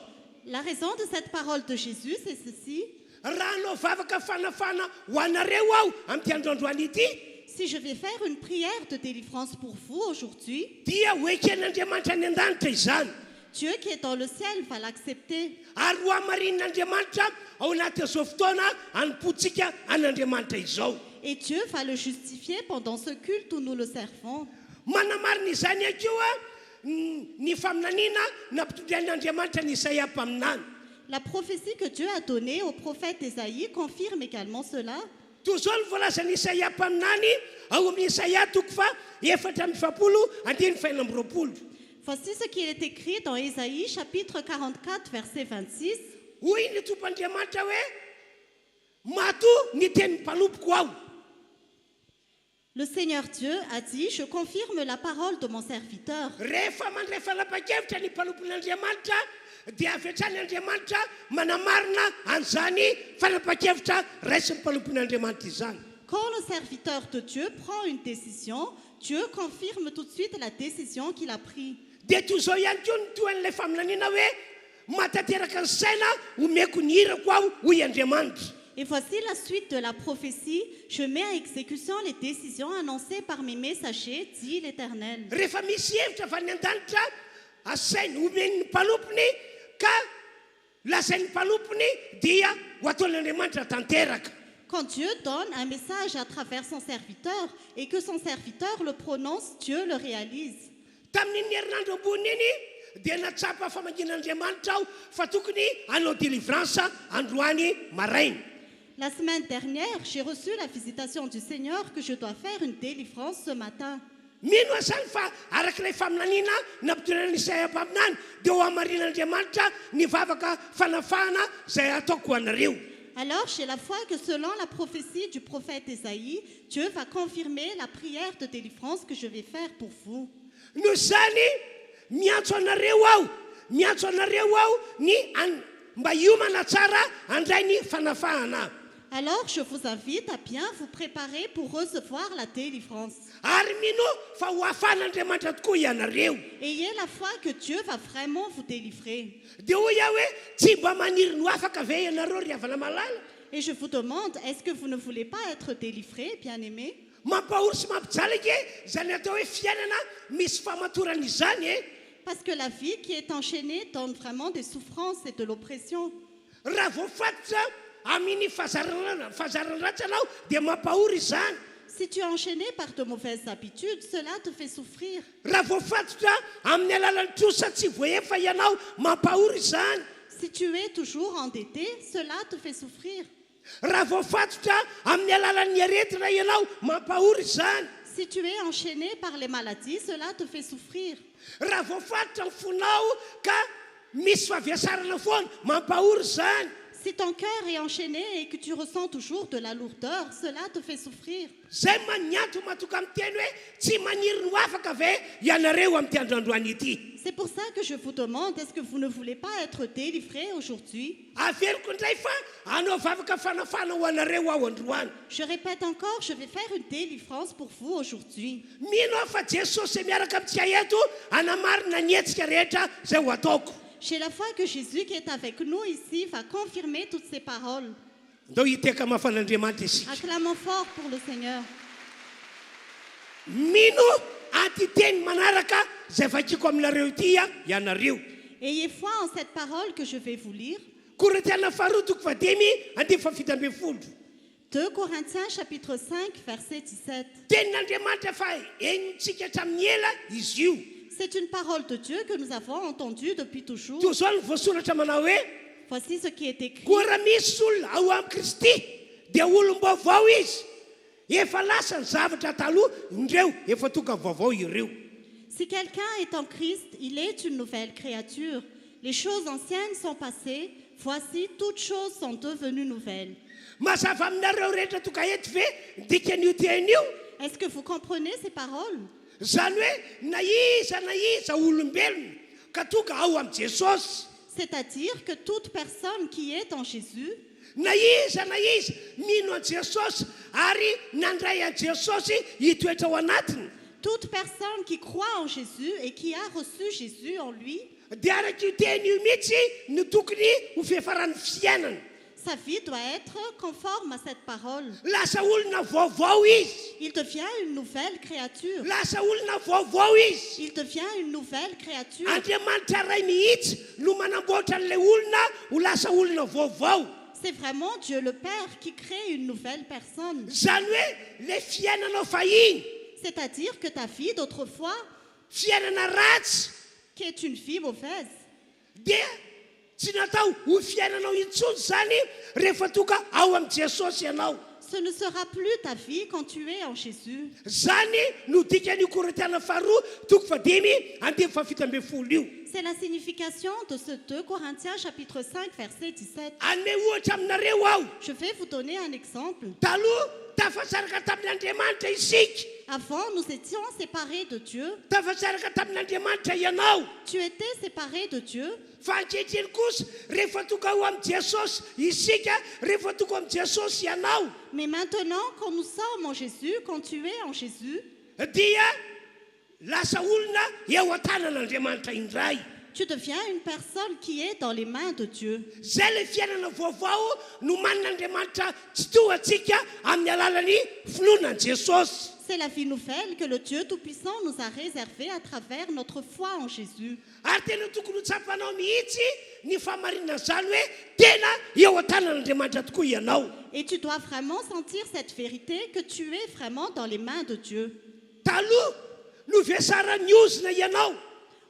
La raison de cette parole de Jésus, c'est ceci.
Raha anao vavaka fanafana ho anareo aho amin'ity androandroany ity
Si je vais faire une prière de délivrance pour vous aujourd'hui,
dia ho eken'Andriamanitra any an-danitra izany.
Dieu qui est dans le ciel va l'accepter.
Ary ho hamarin'Andriamanitra ao anatin'izao fotoana hanompontsika an'Andriamanitra izao.
Et Dieu va le justifier pendant ce culte où nous le servons.
Manamarina izany akoa ny faminaniana nampitondrian'Andriamanitra ny Isaia mpaminany.
La prophétie que Dieu a donnée au prophète Ésaïe confirme également cela.
Toy zao ny voalazan'ny Isaia mpaminany ao amin'ny Isaia 4:7-20.
Voici ce qui est écrit dans Ésaïe chapitre 44 verset 26.
Hoy ny Tompoandriamanitra hoe matoa ny tenin'ny mpanompoko aho.
Le Seigneur Dieu a dit, je confirme la parole de mon serviteur.
Rehefa mandray fanapa-kevitra ny mpanompon'Andriamanitra dia avy hatrany Andriamanitra manamarina an'izany fanapa-kevitra raisin'ny mpanompon'Andriamanitra izany.
Quand le serviteur de Dieu prend une décision, Dieu confirme tout de suite la décision qu'il a prise.
Dia toy zao ihany koa ny toan'ilay faminaniana hoe matateraka ny saina omeko ny hirako aho hoy Andriamanitra.
Et voici la suite de la prophétie. Je mets à exécution les décisions annoncées par mes messagers, dit l'Éternel.
Rehefa misy hevitra avy any an-danitra asainy omeny mpalopony ka lasain'ny mpalopony dia ho ataon'Andriamanitra tanteraka.
Quand Dieu donne un message à travers son serviteur et que son serviteur le prononce, Dieu le réalise.
Tamin'iny herinandro ambony iny dia natsapa famangin'Andriamanitra aho fa tokony hanao délivrance androany maraina.
La semaine dernière, j'ai reçu la visitation du Seigneur que je dois faire une délivrance ce matin.
Mino asany fa arak'ilay faminaniana nampitonana Isaia mpaminany dia ho hamarin'Andriamanitra ny vavaka fanafahana izay ataoko anareo.
Alors, j'ai la foi que selon la prophétie du prophète Ésaïe, Dieu va confirmer la prière de délivrance que je vais faire pour vous.
Noho izany miantso anareo aho ny mba hiomana tsara andray ny fanafahana.
Alors, je vous invite à bien vous préparer pour recevoir la délivrance.
Ary mino fa ho ahafahan'Andriamanitra tokoa ianareo.
Ayez la foi que Dieu va vraiment vous délivrer.
Dia hoy aho hoe tsy mba maniry no afaka ve ianareo ry havana malala.
Et je vous demande, est-ce que vous ne voulez pas être délivré, bien-aimé?
Mampahory sy mampijalaka izany atao hoe fiainana misy famatorana izany e.
Parce que la vie qui est enchaînée donne vraiment des souffrances et de l'oppression.
Raha voafatotra amin'ny fahazarana ratsy anao dia mampahory izany.
Si tu es enchaîné par de mauvaises habitudes, cela te fait souffrir.
Raha voafatotra amin'ny alalan'ny trosa tsy voaefa ianao mampahory izany.
Si tu es toujours endetté, cela te fait souffrir.
Raha voafatotra amin'ny alalan'ny aretina ianao mampahory izany.
Si tu es enchaîné par les maladies, cela te fait souffrir.
Raha voafatotra ny fonao ka misy fahaviasarana foana mampahory izany.
Si ton cœur est enchaîné et que tu ressens toujours de la lourdeur, cela te fait souffrir.
Zay manianto matoka miteny hoe tsy maniry no afaka ve ianareo amin'ity androandroany ity.
C'est pour ça que je vous demande, est-ce que vous ne voulez pas être délivré aujourd'hui?
Averiko indray fa anao vavaka fanafana ho anareo aho androany.
Je répète encore, je vais faire une délivrance pour vous aujourd'hui.
Mino aho fa Jesosy miaraka amintsika eto anamarina ny hetsika rehetra zay ho ataoko.
J'ai la foi que Jésus qui est avec nous ici va confirmer toutes ces paroles.
Ndao hiteka mafan'Andriamanitra isika.
Acclamons fort pour le Seigneur.
Mino antiteny manaraka zay vakiko aminareo ity ianareo.
Ayez foi en cette parole que je vais vous lire.
Korinthiana faharoa toko fadimy andimy fafito ambin'ny folo.
2 Corinthiens chapitre 5 verset 17.
Tenin'Andriamanitra fa enitsika hatramin'ny ela izy io.
C'est une parole de Dieu que nous avons entendue depuis toujours.
Toy izao ny voasoratra manao hoe
Voici ce qui est écrit.
koa raha misy olona ao amin'ny Kristy dia olom-baovao izy. Efa lasa ny zavatra taloha indreo efa tonga vaovao ireo.
Si quelqu'un est en Christ, il est une nouvelle créature. Les choses anciennes sont passées. Voici, toutes choses sont devenues nouvelles.
Mazava aminareo rehetra tonga eto ve dikan'io tean'io.
Est-ce que vous comprenez ces paroles?
Zany hoe na iza olombelona ka tonga ao amin'i Jesosy.
C'est-à-dire que toute personne qui est en Jésus,
Na iza mino an Jesosy ary nandray an Jesosy hitoetra ao anatiny.
toute personne qui croit en Jésus et qui a reçu Jésus en lui,
Dia araka io tean'io mihitsy no tokony ho fiafaran'ny fiainana.
sa vie doit être conforme à cette parole.
Lasa olona vaovao izy.
Il devient une nouvelle créature.
Lasa olona vaovao izy.
Il devient une nouvelle créature.
Andriamanitra ray mihitsy no manamboatra an'ilay olona ho lasa olona vaovao.
C'est vraiment Dieu le Père qui crée une nouvelle personne.
Zany hoe le fiainanao fahiny,
C'est-à-dire que ta vie d'autrefois,
fiainana ratsy,
qui est une vie mauvaise,
dia tsy natao ho fiainanao intsony zany rehefa tonga ao amin'i Jesosy ianao.
ce ne sera plus ta vie quand tu es en Jésus.
Zany no dikan'io Korinthiana faharoa toko fadimy andimy fafito ambin'ny folo io.
C'est la signification de ce 2 Corinthiens chapitre 5 verset 17.
Anome ohatra aminareo aho.
Je vais vous donner un exemple.
Taloha tafasaraka tamin'Andriamanitra isika.
Avant, nous étions séparés de Dieu.
Tafasaraka tamin'Andriamanitra ianao.
Tu étais séparé de Dieu.
Fa ankehitriny kosa rehefa tonga ho amin'ny Jesosy isika, rehefa tonga ho amin'ny Jesosy ianao,
Mais maintenant, quand nous sommes en Jésus, quand tu es en Jésus,
dia lasa olona eo an-tanan'Andriamanitra indray.
tu deviens une personne qui est dans les mains de Dieu.
Zay le fiainana vaovao no manin'Andriamanitra tsy tohantsika amin'ny alalan'ny finoanan'i Jesosy.
C'est la vie nouvelle que le Dieu Tout-Puissant nous a réservée à travers notre foi en Jésus.
Ary tena tokony ho tsapanao mihitsy ny famarinana zany hoe tena eo an-tanan'Andriamanitra tokoa ianao.
Et tu dois vraiment sentir cette vérité que tu es vraiment dans les mains de Dieu.
Taloha no vesara ny ozina ianao.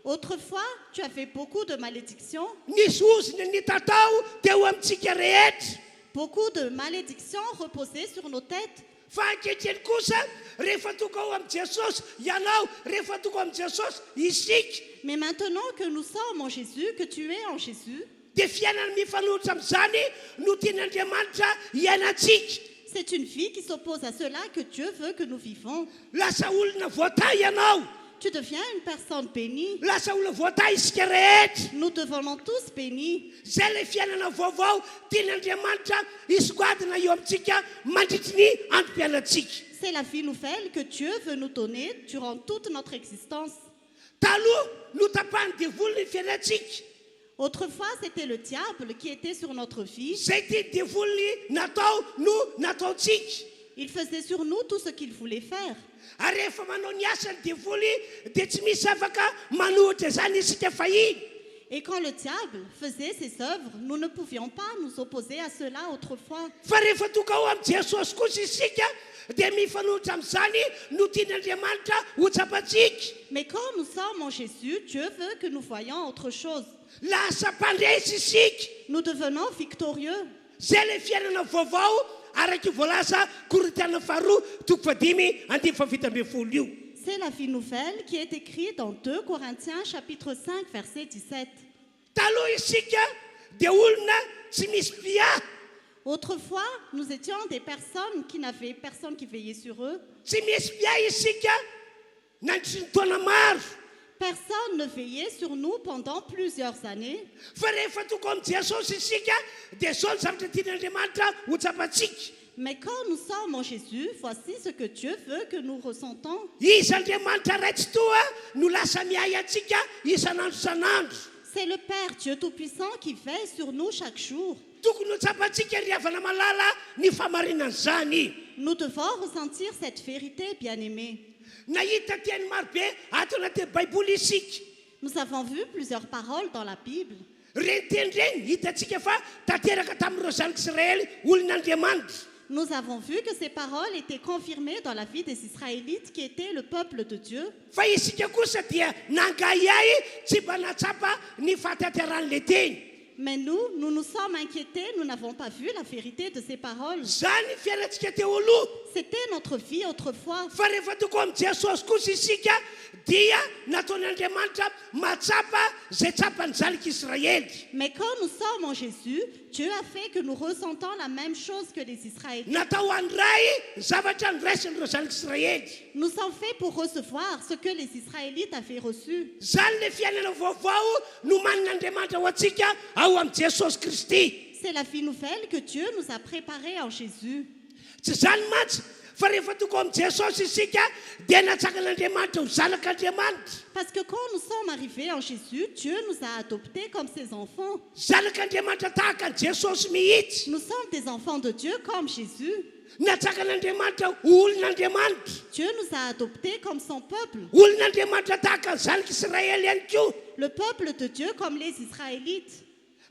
Autrefois, tu avais beaucoup de malédictions.
Nisy ozina ny tatao teo amintsika rehetra.
Beaucoup de malédictions reposaient sur nos têtes.
Fa ankehitriny kosa rehefa tonga ho amin'ny Jesosy ianao, rehefa tonga ho amin'ny Jesosy isika,
Mais maintenant que nous sommes en Jésus, que tu es en Jésus,
dia fiainana mifanohitra amin'izany no tian'Andriamanitra iainantsika.
c'est une vie qui s'oppose à cela que Dieu veut que nous vivons.
Lasa olona voatay ianao.
Tu deviens une personne bénie.
Lasa olona voatay isika rehetra.
Nous devenons tous bénis.
Zay le fiainana vaovao tian'Andriamanitra isogadina eo amintsika mandritry ny androm-piainantsika.
C'est la vie nouvelle que Dieu veut nous donner durant toute notre existence.
Taloha no tapahany devoly ny fiainantsika.
Autrefois, c'était le diable qui était sur notre vie.
Zay ty devoly natao no nataontsika.
Il faisait sur nous tout ce qu'il voulait faire.
Ary rehefa manao ny asany devoly dia tsy misy afaka manohitra zany isika fahiny.
Et quand le diable faisait ses œuvres, nous ne pouvions pas nous opposer à cela autrefois.
Fa rehefa tonga ho amin'ny Jesosy kosa isika dia mifanohitra amin'izany no tian'Andriamanitra ho tsapantsika.
Mais quand nous sommes en Jésus, Dieu veut que nous voyions autre chose.
Lasa mpandresy isika.
Nous devenons victorieux.
Zay le fiainana vaovao araky voalaza Korinthiana faharoa toko fadimy andimy fafito ambin'ny folo io.
C'est la vie nouvelle qui est écrite dans 2 Corinthiens chapitre 5 verset 17.
Taloha isika dia olona tsy misy mpia.
Autrefois, nous étions des personnes qui n'avaient personne qui veillait sur eux.
Tsy misy mpia isika nandritry ny taona maro.
Personne ne veillait sur nous pendant plusieurs années.
Fa rehefa tonga amin'ny Jesosy isika dia zao ny zavatra tian'Andriamanitra ho tsapantsika.
Mais quand nous sommes en Jésus, voici ce que Dieu veut que nous ressentons.
Izy Andriamanitra ray tsy toa no lasa miay antsika isan'andro isan'andro.
C'est le Père Dieu Tout-Puissant qui veille sur nous chaque jour.
Tokony ho tsapantsika ry havana malala ny famarinan'izany.
Nous devons ressentir cette vérité, bien-aimés.
Nahita tiany marobe ato anaty Baiboly isika.
Nous avons vu plusieurs paroles dans la Bible.
Reny teny reny hitantsika fa tanteraka tamin'ireo zanak'Israely olon'Andriamanitra.
Nous avons vu que ces paroles étaient confirmées dans la vie des Israélites qui étaient le peuple de Dieu.
Fa isika kosa dia nangahiahy tsy mba natsapa ny fahatanteran'le teny.
Mais nous nous sommes inquiétés, nous n'avons pas vu la vérité de ces paroles.
Zany fiainantsika teo aloha.
C'était notre vie autrefois.
Fa rehefa tonga amin'ny Jesosy kosa isika dia nataon'Andriamanitra matsapa zay tsapany zanak'Israely.
Mais quand nous sommes en Jésus, Dieu a fait que nous ressentons la même chose que les Israélites.
Natao andray zavatra niraisin'ireo zanak'Israely.
Nous sommes faits pour recevoir ce que les Israélites avaient reçu.
Zany le fiainana vaovao no manin'Andriamanitra ho antsika ao amin'ny Jesosy Kristy.
C'est la vie nouvelle que Dieu nous a préparée en Jésus.
Tsy zany mantsy fa rehefa tonga amin'ny Jesosy isika dia natsakan'Andriamanitra ho zanak'Andriamanitra.
Parce que quand nous sommes arrivés en Jésus, Dieu nous a adoptés comme ses enfants.
Zanak'Andriamanitra tahaka ny Jesosy mihitsy.
Nous sommes des enfants de Dieu comme Jésus.
Natsakan'Andriamanitra ho olon'Andriamanitra.
Dieu nous a adoptés comme son peuple.
Olon'Andriamanitra tahaka ny zanak'Israely ihany koa.
Le peuple de Dieu comme les Israélites.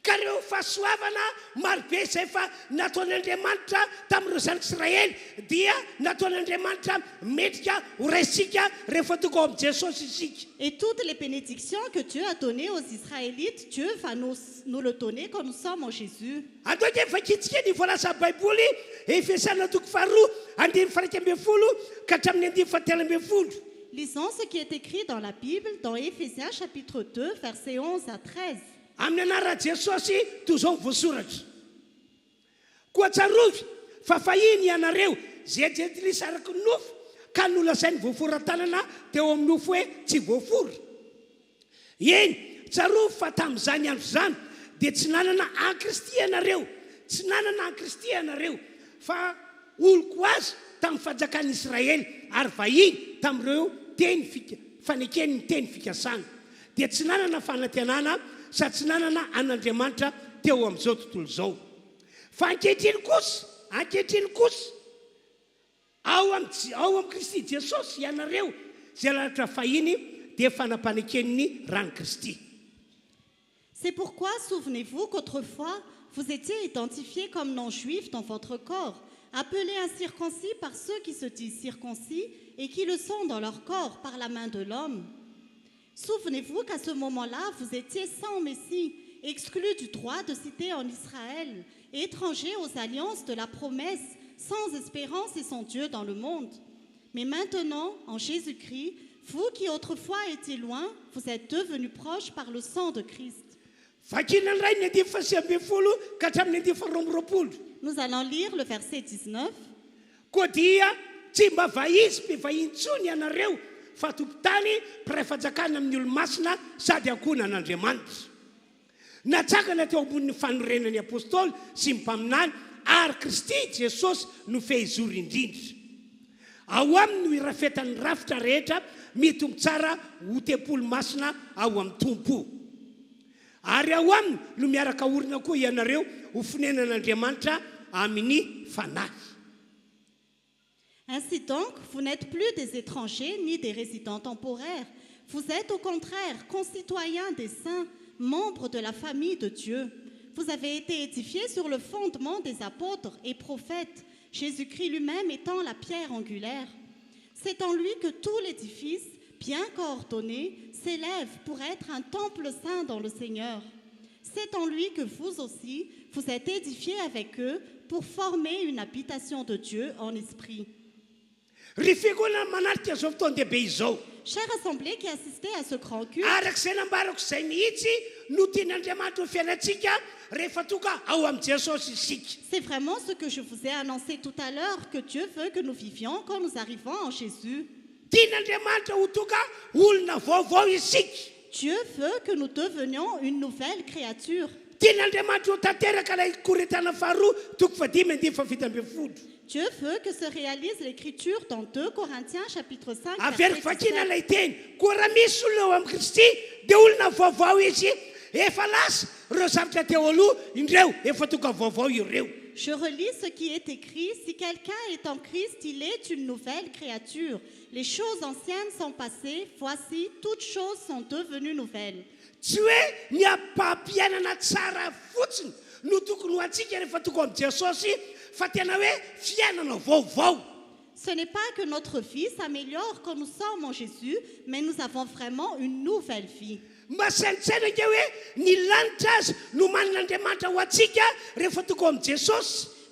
Ka reo fahasoavana marobe izay efa nataon'Andriamanitra tamin'ireo zanak'Israely dia nataon'Andriamanitra metrika ho raisika rehefa tonga ao amin'ny Jesosy isika.
Et toutes les bénédictions que Dieu a données aux Israélites, Dieu va nous le donner quand nous sommes en Jésus.
Andao dia efa kitsika ny voalaza Baiboly Efesana toko faharoa andimy faraika ambin'ny folo ka hatramin'ny andimy fahatelo ambin'ny folo.
Lisons ce qui est écrit dans la Bible, dans Éphésiens chapitre 2, versets 11 à 13.
Amin'ny anaran'i Jesosy toy izao ny voasoratra. Koa tsarovy fa fahiny ianareo zay jetilisa araky ny nofo ka nolasainy voaforatanana teo amin'ny nofo hoe tsy voafora eny tsaroa fa tamin'izany andro zany dia tsy nanana ankristy ianareo tsy nanana ankristy ianareo fa oloko azy tamin'ny fanjakan'ny Israely ary vahiny tamin'ireo faneken'ny teny fikasana dia tsy nanana fanantenana sady tsy nanana an'Andriamanitra teo amin'izao tontolo izao fa ankehitriny kosa ao amin'ny Kristy Jesosy ianareo zay lalitra fahiny dia fanampaneken'ny rano Kristy.
C'est pourquoi, souvenez-vous qu'autrefois, vous étiez identifiés comme non-juifs dans votre corps, appelés incirconcis par ceux qui se disent circoncis et qui le sont dans leur corps par la main de l'homme. Souvenez-vous qu'à ce moment-là, vous étiez sans Messie, exclus du droit de cité en Israël, étrangers aux alliances de la promesse, sans espérance et sans Dieu dans le monde. Mais maintenant, en Jésus-Christ, vous qui autrefois étiez loin, vous êtes devenus proches par le sang de Christ. Nous allons lire le verset 19.
Fa tompotany mpiray fanjakana amin'ny olo-masina sady ankohona an'Andriamanitra. Natsakana teo ambonin'ny fanorenan'ny apôstôly sy ny mpaminany ary Kristy Jesosy no fehizory indrindra. Ao aminy no irafetan'ny rafitra rehetra mitombo tsara ho tempolo masina ao amin'ny tompo. Ary ao aminy no miaraka orina koa ianareo ho fonenan'Andriamanitra amin'ny fanahy.
Ainsi donc, vous n'êtes plus des étrangers ni des résidents temporaires. Vous êtes au contraire concitoyens des saints, membres de la famille de Dieu. Vous avez été édifiés sur le fondement des apôtres et prophètes, Jésus-Christ lui-même étant la pierre angulaire. C'est en lui que tout l'édifice, bien coordonné, s'élève pour être un temple saint dans le Seigneur. C'est en lui que vous aussi, vous êtes édifiés avec eux pour former une habitation de Dieu en esprit. Chère assemblée qui assistait à ce grand culte, c'est vraiment ce que je vous ai annoncé tout à l'heure, que Dieu veut que nous vivions quand nous arrivons en Jésus. Dieu veut que nous devenions une nouvelle créature. Dieu veut que se réalise l'écriture dans 2 Corinthiens chapitre 5 verset 17. Je relis ce qui est écrit, si quelqu'un est en Christ, il est une nouvelle créature. Les choses anciennes sont passées, voici, toutes choses sont devenues nouvelles.
Ce
n'est pas que notre vie s'améliore quand nous sommes en Jésus, mais nous avons vraiment une nouvelle vie.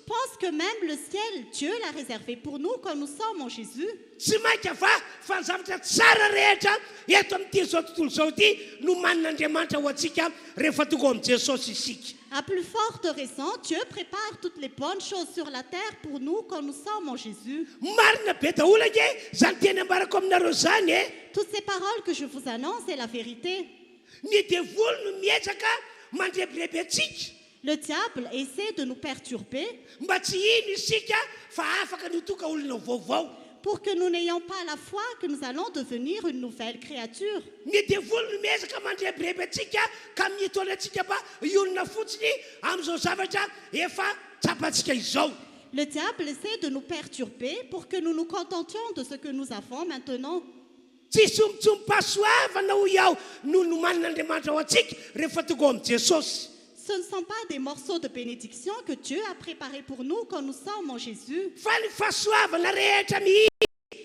Pense que même le ciel, Dieu l'a réservé pour nous quand nous sommes en Jésus. À plus forte raison, Dieu prépare toutes les bonnes choses sur la terre pour nous quand nous sommes en Jésus. Toutes ces paroles que je vous annonce, c'est la vérité. Le diable essaie de nous perturber pour que nous n'ayons pas la foi que nous allons devenir une nouvelle créature. Le diable essaie de nous perturber pour que nous nous contentions de ce que nous avons maintenant. Ce ne sont pas des morceaux de bénédiction que Dieu a préparés pour nous quand nous sommes en Jésus.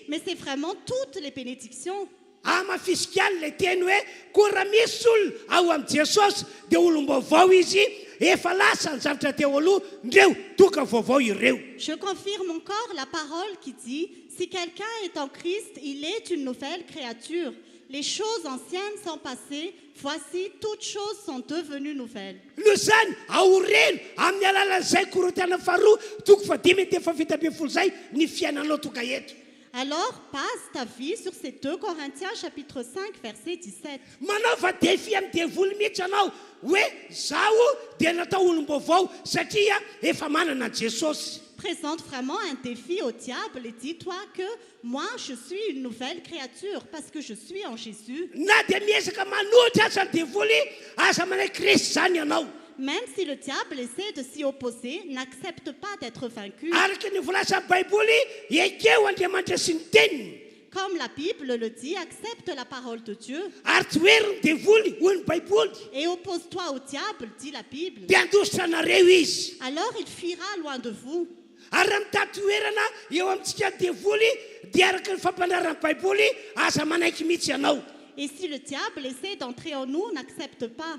Mais c'est vraiment toutes les bénédictions. Je confirme encore la parole qui dit, si quelqu'un est en Christ, il est une nouvelle créature. Les choses anciennes sont passées, voici toutes choses sont devenues nouvelles.
Noho zany aoreno amin'ny alalan'izay Korintana faharoa toko fadimy dia efa vita ambin'ny folo zay ny fiainanao toka eto.
Alors passe ta vie sur ces 2 Corinthiens chapitre 5 verset 17.
Manaova défi amin'ny devoly mihitsy anao hoe zaho dia natao olom-baovao satria efa manana Jesosy.
Présente vraiment un défi au diable et dis-toi que moi je suis une nouvelle créature parce que je suis en Jésus.
Na dia miezaka manohitra aza ny devoly aza manay Kristy zany ianao.
Même si le diable essaie de s'y opposer, n'accepte pas d'être vaincu.
Araka ny volasan'ny Baiboly ekeo Andriamanitra sy ny teniny.
Comme la Bible le dit, accepte la parole de Dieu
Ary tsy hoeriny devoly hoy ny Baiboly
et oppose-toi au diable, dit la Bible.
dia andositra anareo izy.
Alors il fuira loin de vous.
Ary raha mitady toerana eo amintsika devoly dia araka ny fampanarany Baiboly aza manaiky mihitsy ianao.
Et si le diable essaie d'entrer en nous, n'accepte pas.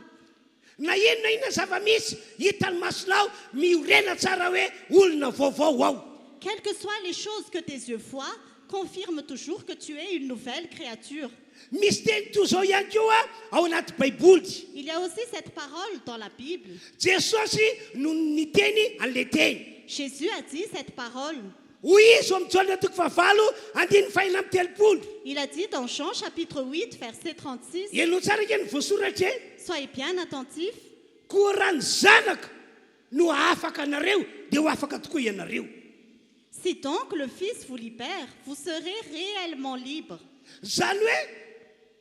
Na inona zava-misy hitany masonao miorena tsara hoe olona vaovao ao.
Quelles que soient les choses que tes yeux voient, confirme toujours que tu es une nouvelle créature.
Misy teny toy zao ihany koa ao anaty Baiboly.
Il y a aussi cette parole dans la Bible.
Jesosy no niteny an'le teny.
Jésus a dit cette parole.
Hoy izy amin'ny Jaona toko fahavalo andiny fahina amin'ny telopolo.
Il a dit dans Jean chapitre 8 verset 36.
Ianao tsara ke ny voasoratra e.
Soyez bien attentifs.
Koa raha ny zanaka no afaka anareo dia ho afaka tokoa ianareo.
Si donc le Fils vous libère, vous serez réellement libre.
Zany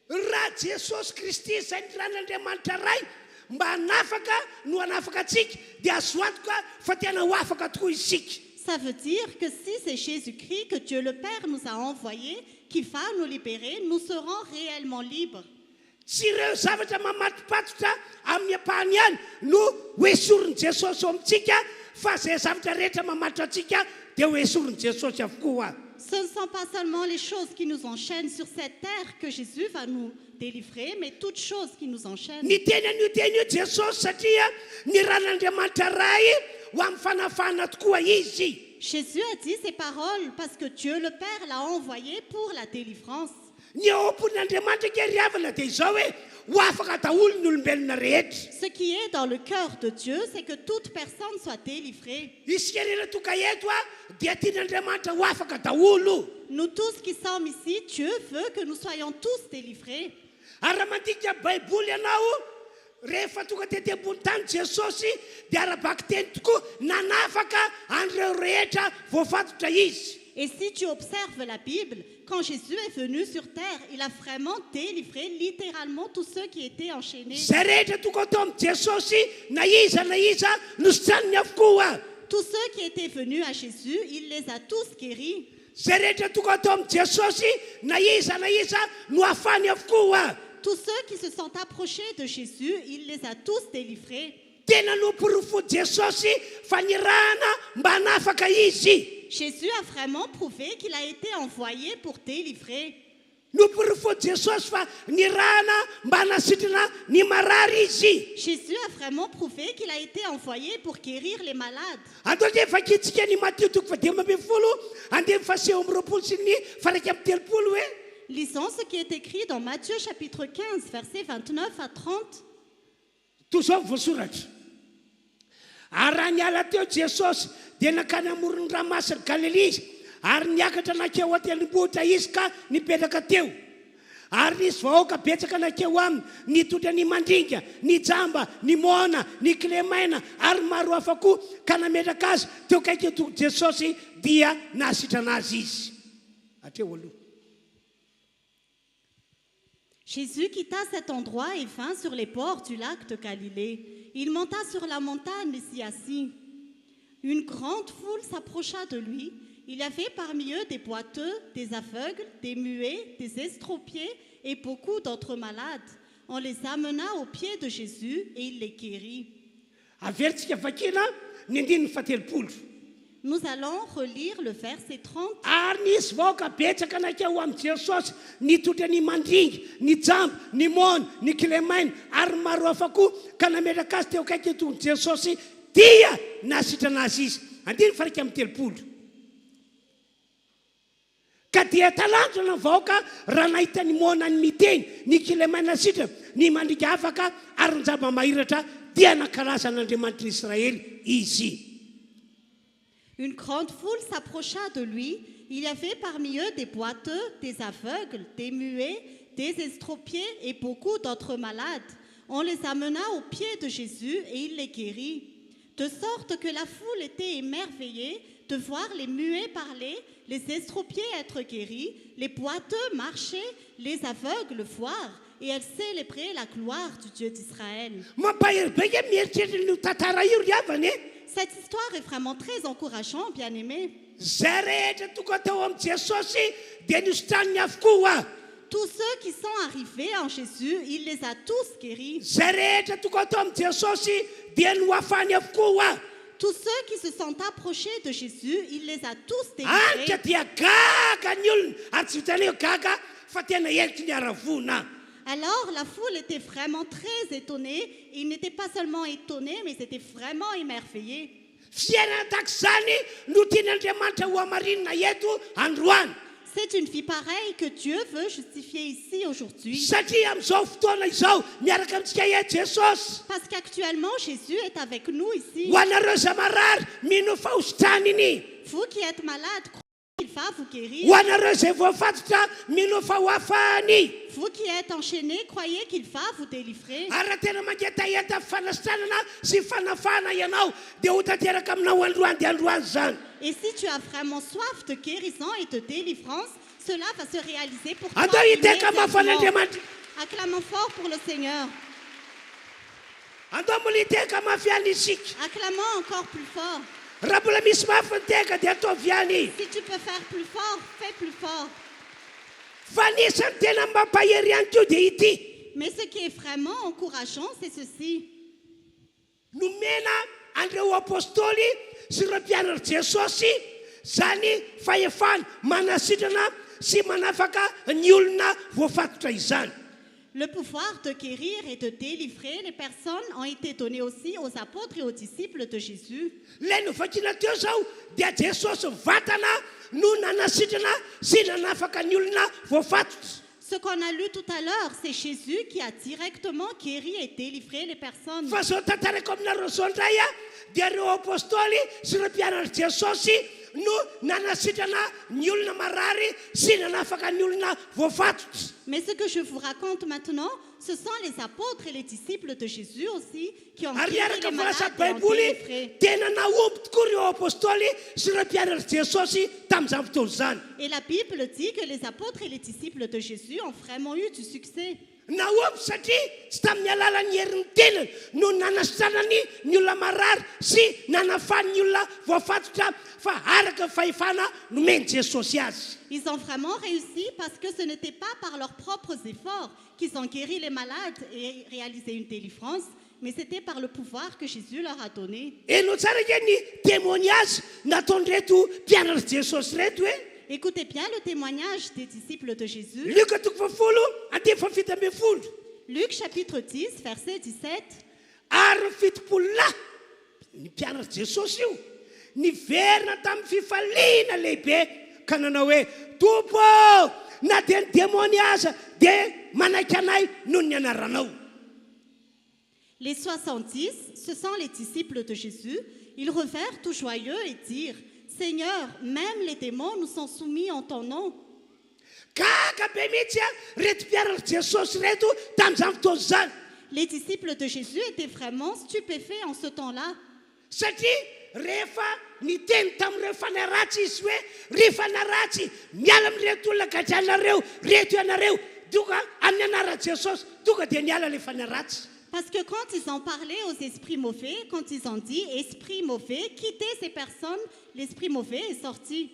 hoe raha Jesosy Kristy izay ny ran'Andriamanitra ray mba hanafaka no hanafaka antsika dia azo antoka fa tena ho afaka tokoa isika.
Ça veut dire que si c'est Jésus-Christ que Dieu le Père nous a envoyé, qui va nous libérer, nous serons réellement libres.
Tsy ireo zavatra mamatopatotra amin'ny ampahany ihany no hoesoriny Jesosy ao amintsika fa zay zavatra rehetra mamatotra antsika dia hoesoriny Jesosy avokoa.
Ce ne sont pas seulement les choses qui nous enchaînent sur cette terre que Jésus va nous délivrer, mais toutes choses qui nous enchaînent.
Ny teny an'io teny io Jesosy satria ny ran'Andriamanitra ray ho amin'ny fanafahana tokoa izy.
Jésus a dit ces paroles parce que Dieu le Père l'a envoyé pour la délivrance.
Ny ao am-pon'Andriamanitra ke ry havana dia izao hoe ho afaka daholo ny olombelona rehetra.
Ce qui est dans le cœur de Dieu, c'est que toute personne soit délivrée.
Isika rehetra toka eto dia tian'Andriamanitra ho afaka daholo.
Nous tous qui sommes ici, Dieu veut que nous soyons tous délivrés.
Ary raha mandika Baiboly ianao rehefa tonga tety ambony tany Jesosy dia arabaka teny tokoa nanafaka an'ireo rehetra voafatotra izy.
Et si tu observes la Bible, quand Jésus est venu sur terre, il a vraiment délivré littéralement tous ceux qui étaient enchaînés.
Zay rehetra tonga tao amin'ny Jesosy na iza nositraniny avokoa.
Tous ceux qui étaient venus à Jésus, il les a tous guéris.
Zay rehetra tonga tao amin'ny Jesosy na iza no afany avokoa.
Tous ceux qui se sont approchés de Jésus, il les a tous délivrés.
Tena nomporofo Jesosy fa nirahana mba hanafaka izy.
Jésus a vraiment prouvé qu'il a été envoyé pour délivrer.
Nomporofo Jesosy fa nirahana mba hanasitrana ny marary izy.
Jésus a vraiment prouvé qu'il a été envoyé pour guérir les malades.
Andao dia vakitsika ny Matthieu toko fadimy ambin'ny folo andemy fahaseho amin'ny roapolo sy ny faraiky amin'ny telopolo hoe.
Lisons ce qui est écrit dans Matthieu chapitre 15, versets 29 à 30.
Toy zao voasoratra. Ary raha niala teo Jesosy dia nakany amorony ranomasina Galilea izy ary niakatra nakeo an-tendrombohitra izy ka nipetraka teo. Ary nisy vahoaka betsaka nakeo aminy nitondra ny mandringa, ny jamba, ny mona, ny kilemaina ary maro hafa koa ka nametraka azy teo kaiky eto Jesosy dia nahasitrana azy izy. Hatreo aloha.
Jésus quitta cet endroit et vint sur les bords du lac de Galilée. Il monta sur la montagne et s'y assit. Une grande foule s'approcha de lui. Il y avait parmi eux des boiteux, des aveugles, des muets, des estropiés et beaucoup d'autres malades. On les amena aux pieds de Jésus et il les guérit.
Averitsika vakina ny andininy fatelopolo.
Nous allons relire le verset 30.
Ary nisy vahoaka betsaka nakeo amin'ny Jesosy nitondra ny mandringa, ny jamba, ny mona, ny kilemaina ary maro hafa koa ka nametraka azy teo kaiky eto Jesosy dia nahasitrana azy izy. Andiny faraiky amin'ny telopolo. ka dia talanjona vaoka raha nahita ny mona ny miteny ny kilemaina sitra ny mandrika afaka ary ny zava-mahiratra dia nankalaza an'Andriamanitra Israely izy.
Une grande foule s'approcha de lui. Il y avait parmi eux des boiteux, des aveugles, des muets, des estropiés et beaucoup d'autres malades. On les amena aux pieds de Jésus et il les guérit. De sorte que la foule était émerveillée de voir les muets parler, les estropiés être guéris, les boiteux marcher, les aveugles voir, et elle célébrait la gloire du Dieu d'Israël. Cette histoire est vraiment très encourageante, bien-aimés. Tous ceux qui sont arrivés en Jésus, il les a tous guéris. Tous ceux qui se sont approchés de Jésus, il les a tous délivrés. Alors la foule était vraiment très étonnée. Ils n'étaient pas seulement étonnés, mais ils étaient vraiment émerveillés. C'est une vie pareille que Dieu veut justifier ici aujourd'hui. Parce qu'actuellement, Jésus est avec nous ici. Vous qui êtes malades, il va vous guérir. Vous qui êtes enchaînés, croyez qu'il va vous délivrer. Et si tu as vraiment soif de guérison et de délivrance, cela va se réaliser pour toi immédiatement. Acclamons fort pour le Seigneur. Acclamons encore plus fort. Si tu peux faire plus fort, fais plus fort. Mais ce qui est vraiment encourageant, c'est ceci. Le pouvoir de guérir et de délivrer les personnes ont été donnés aussi aux apôtres et aux disciples de Jésus. Ce qu'on a lu tout à l'heure, c'est Jésus qui a directement guéri et délivré les personnes. Mais ce que je vous raconte maintenant, ce sont les apôtres et les disciples de Jésus aussi qui ont guéri les malades et ont délivré. Et la Bible dit que les apôtres et les disciples de Jésus ont vraiment eu du succès. Ils ont vraiment réussi parce que ce n'était pas par leurs propres efforts qu'ils ont guéri les malades et réalisé une délivrance, mais c'était par le pouvoir que Jésus leur a donné. Écoutez bien le témoignage des disciples de Jésus. Luc chapitre 10, verset 17. Les 70, ce sont les disciples de Jésus. Ils revinrent tout joyeux et dirent: Seigneur, même les démons nous sont soumis en ton nom. Les disciples de Jésus étaient vraiment stupéfaits en ce temps-là. Parce que quand ils ont parlé aux esprits mauvais, quand ils ont dit « Esprit mauvais, quittez ces personnes », l'esprit mauvais est sorti.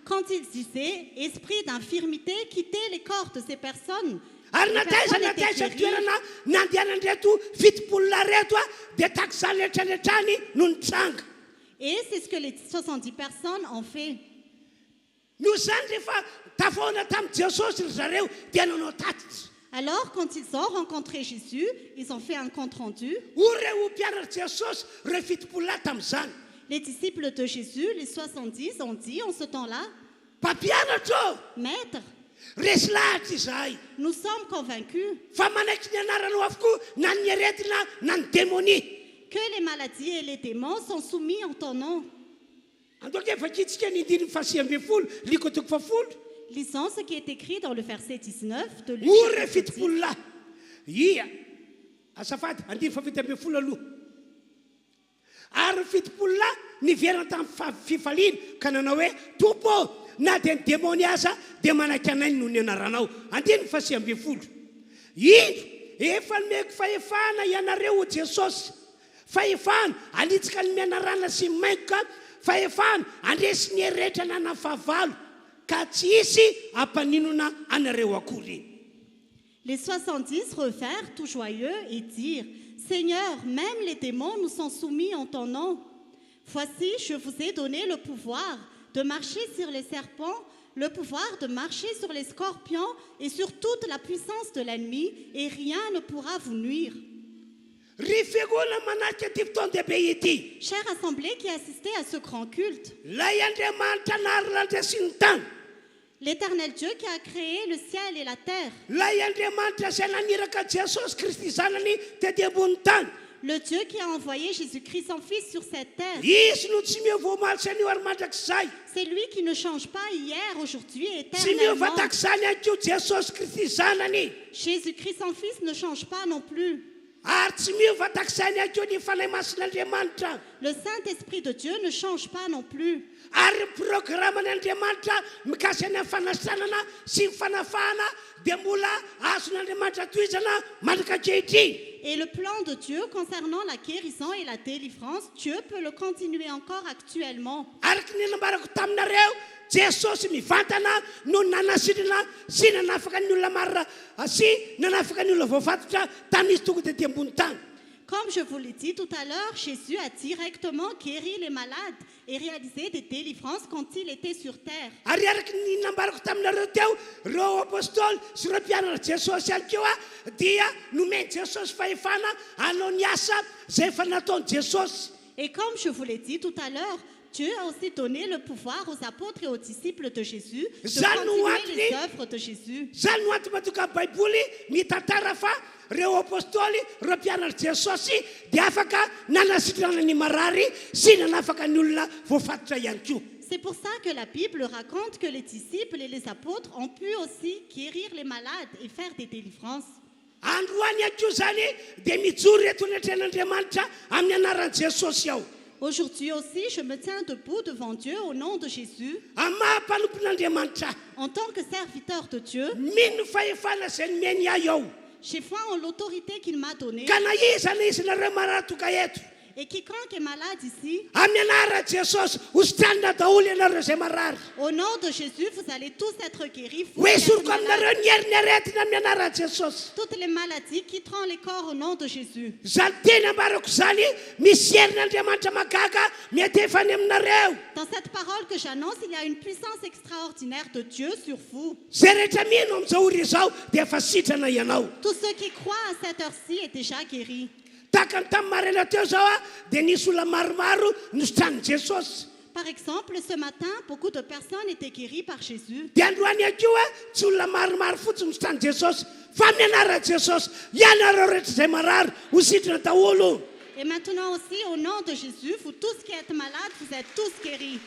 Quand ils disaient « Esprit d'infirmité, quittez les corps de ces personnes », les personnes étaient guéries. Et c'est ce que les 70 personnes ont fait. Alors, quand ils ont rencontré Jésus, ils ont fait un compte rendu.
Oreo mpianatra Jesosy reo fitopolo lahy tamin'izany.
Les disciples de Jésus, les 70, ont dit en ce temps-là,
Mpampianatra
Maître,
resy lahatra izahay
nous sommes convaincus
fa manaiky ny anaranao avokoa na ny aretina na ny démonie.
que les maladies et les démons sont soumis en ton nom.
Antoka efa kitsika ny indimy fasi ambin'ny folo liko toko fafolo.
Lisons ce qui est écrit dans le verset 19 de Luc.
Oreo fitopolo lahy ia azafady andimy fafito ambin'ny folo aloha. Ary fitopolo lahy niverana tamin'ny fifaliana ka nanao hoe tompo na dia ny démonie aza dia manaiky anay noho ny anaranao. Andiny fasi ambin'ny folo. Ino efa nomeko fahefana ianareo o Jesosy. Fahefana alitsika ny mianarana sy maika. Fahefana andresy ny heretrana na fahavalo ka tsy hisy ampaninona anareo akory.
Les 70 revinrent tout joyeux et dirent, Seigneur, même les démons nous sont soumis en ton nom. Voici, je vous ai donné le pouvoir de marcher sur les serpents, le pouvoir de marcher sur les scorpions et sur toute la puissance de l'ennemi, et rien ne pourra vous nuire.
Rifegona manaka ty fotoan-dehibe ity.
Chère assemblée qui assistait à ce grand culte,
Lay Andriamanitra naharylanitra sy ny tany.
l'Éternel Dieu qui a créé le ciel et la terre,
Lay Andriamanitra izay naniraka Jesosy Kristy zanany tety ambony tany.
le Dieu qui a envoyé Jésus-Christ son Fils sur cette terre,
Izy no tsy miovomalo sy anio ary mandrakizay.
c'est lui qui ne change pas hier, aujourd'hui et
Tsy
éternellement.
miovatak'izany ihany koa Jesosy Kristy zanany.
Jésus-Christ son Fils ne change pas non plus.
Ary tsy miovatak'izany ihany koa ny fanahy masin'Andriamanitra.
Le Saint-Esprit de Dieu ne change pas non plus.
Ary programan'Andriamanitra mikasy any fanasana sy fanafahana dia mbola azon'Andriamanitra toizana mandrak'ankehitriny.
Et le plan de Dieu concernant la guérison et la délivrance, Dieu peut le continuer encore actuellement.
Araky ny nambarako taminareo Jesosy mivantana no nanasirina sy nanafaka ny olona marina sy nanafaka ny olona voafatotra tamin'izy tonga tety ambony tany.
Comme je vous l'ai dit tout à l'heure, Jésus a directement guéri les malades et réalisé des délivrances quand il était sur terre.
Ary araky ny nambarako taminareo teo reo apôstôly sy reo mpianatra Jesosy ihany keo dia nomeny Jesosy fahefana hanao ny asa zay efa nataony Jesosy.
Et comme je vous l'ai dit tout à l'heure, Dieu a aussi donné le pouvoir aux apôtres et aux disciples de Jésus de continuer les œuvres de Jésus.
Zany no antony matoka Baiboly mitantara fa reo apôstôly reo mpianatra Jesosy dia afaka nanasitrana ny marary sy nanafaka ny olona voafatotra ihany koa.
C'est pour ça que la Bible raconte que les disciples et les apôtres ont pu aussi guérir les malades et faire des délivrances.
Androany ihany koa zany dia mijoro eto ny atren'Andriamanitra amin'ny anaran'i Jesosy ao.
Aujourd'hui aussi, je me tiens debout devant Dieu au nom de Jésus.
Amin'ny maha-mpanompon'Andriamanitra
En tant que serviteur de Dieu,
mino ny fahefana izay nomeny ahy ao.
j'ai foi en l'autorité qu'il m'a donnée.
Ka na iza na izy nareo marary toka eto
Et quiconque est malade ici,
amin'ny anaran'i Jesosy hositranina daholo ianareo izay marary.
au nom de Jésus, vous allez tous être guéris. Vous
Hoe
qui êtes
esoriko
malades,
aminareo ny herin'ny aretina amin'ny anaran'i Jesosy.
toutes les maladies quitteront les corps au nom de Jésus.
Zany teny ambarako zany misy herin'Andriamanitra magaga miatefany aminareo.
Dans cette parole que j'annonce, il y a une puissance extraordinaire de Dieu sur vous.
Zay rehetra mino amin'izao ora izao dia efa sitrana ianao.
Tous ceux qui croient à cette heure-ci est déjà guéris.
Taka ny tamin'ny maraina teo zao dia nisy olona maromaro nosotranin'i Jesosy.
Par exemple, ce matin, beaucoup de personnes étaient guéries par Jésus.
Dia androany ihany koa tsy olona maromaro fotsiny nosotranin'i Jesosy fa amin'ny anaran'i Jesosy ianareo rehetra izay marary ho sitrana daholo.
Et maintenant aussi, au nom de Jésus, vous tous qui êtes malades, vous êtes tous guéris.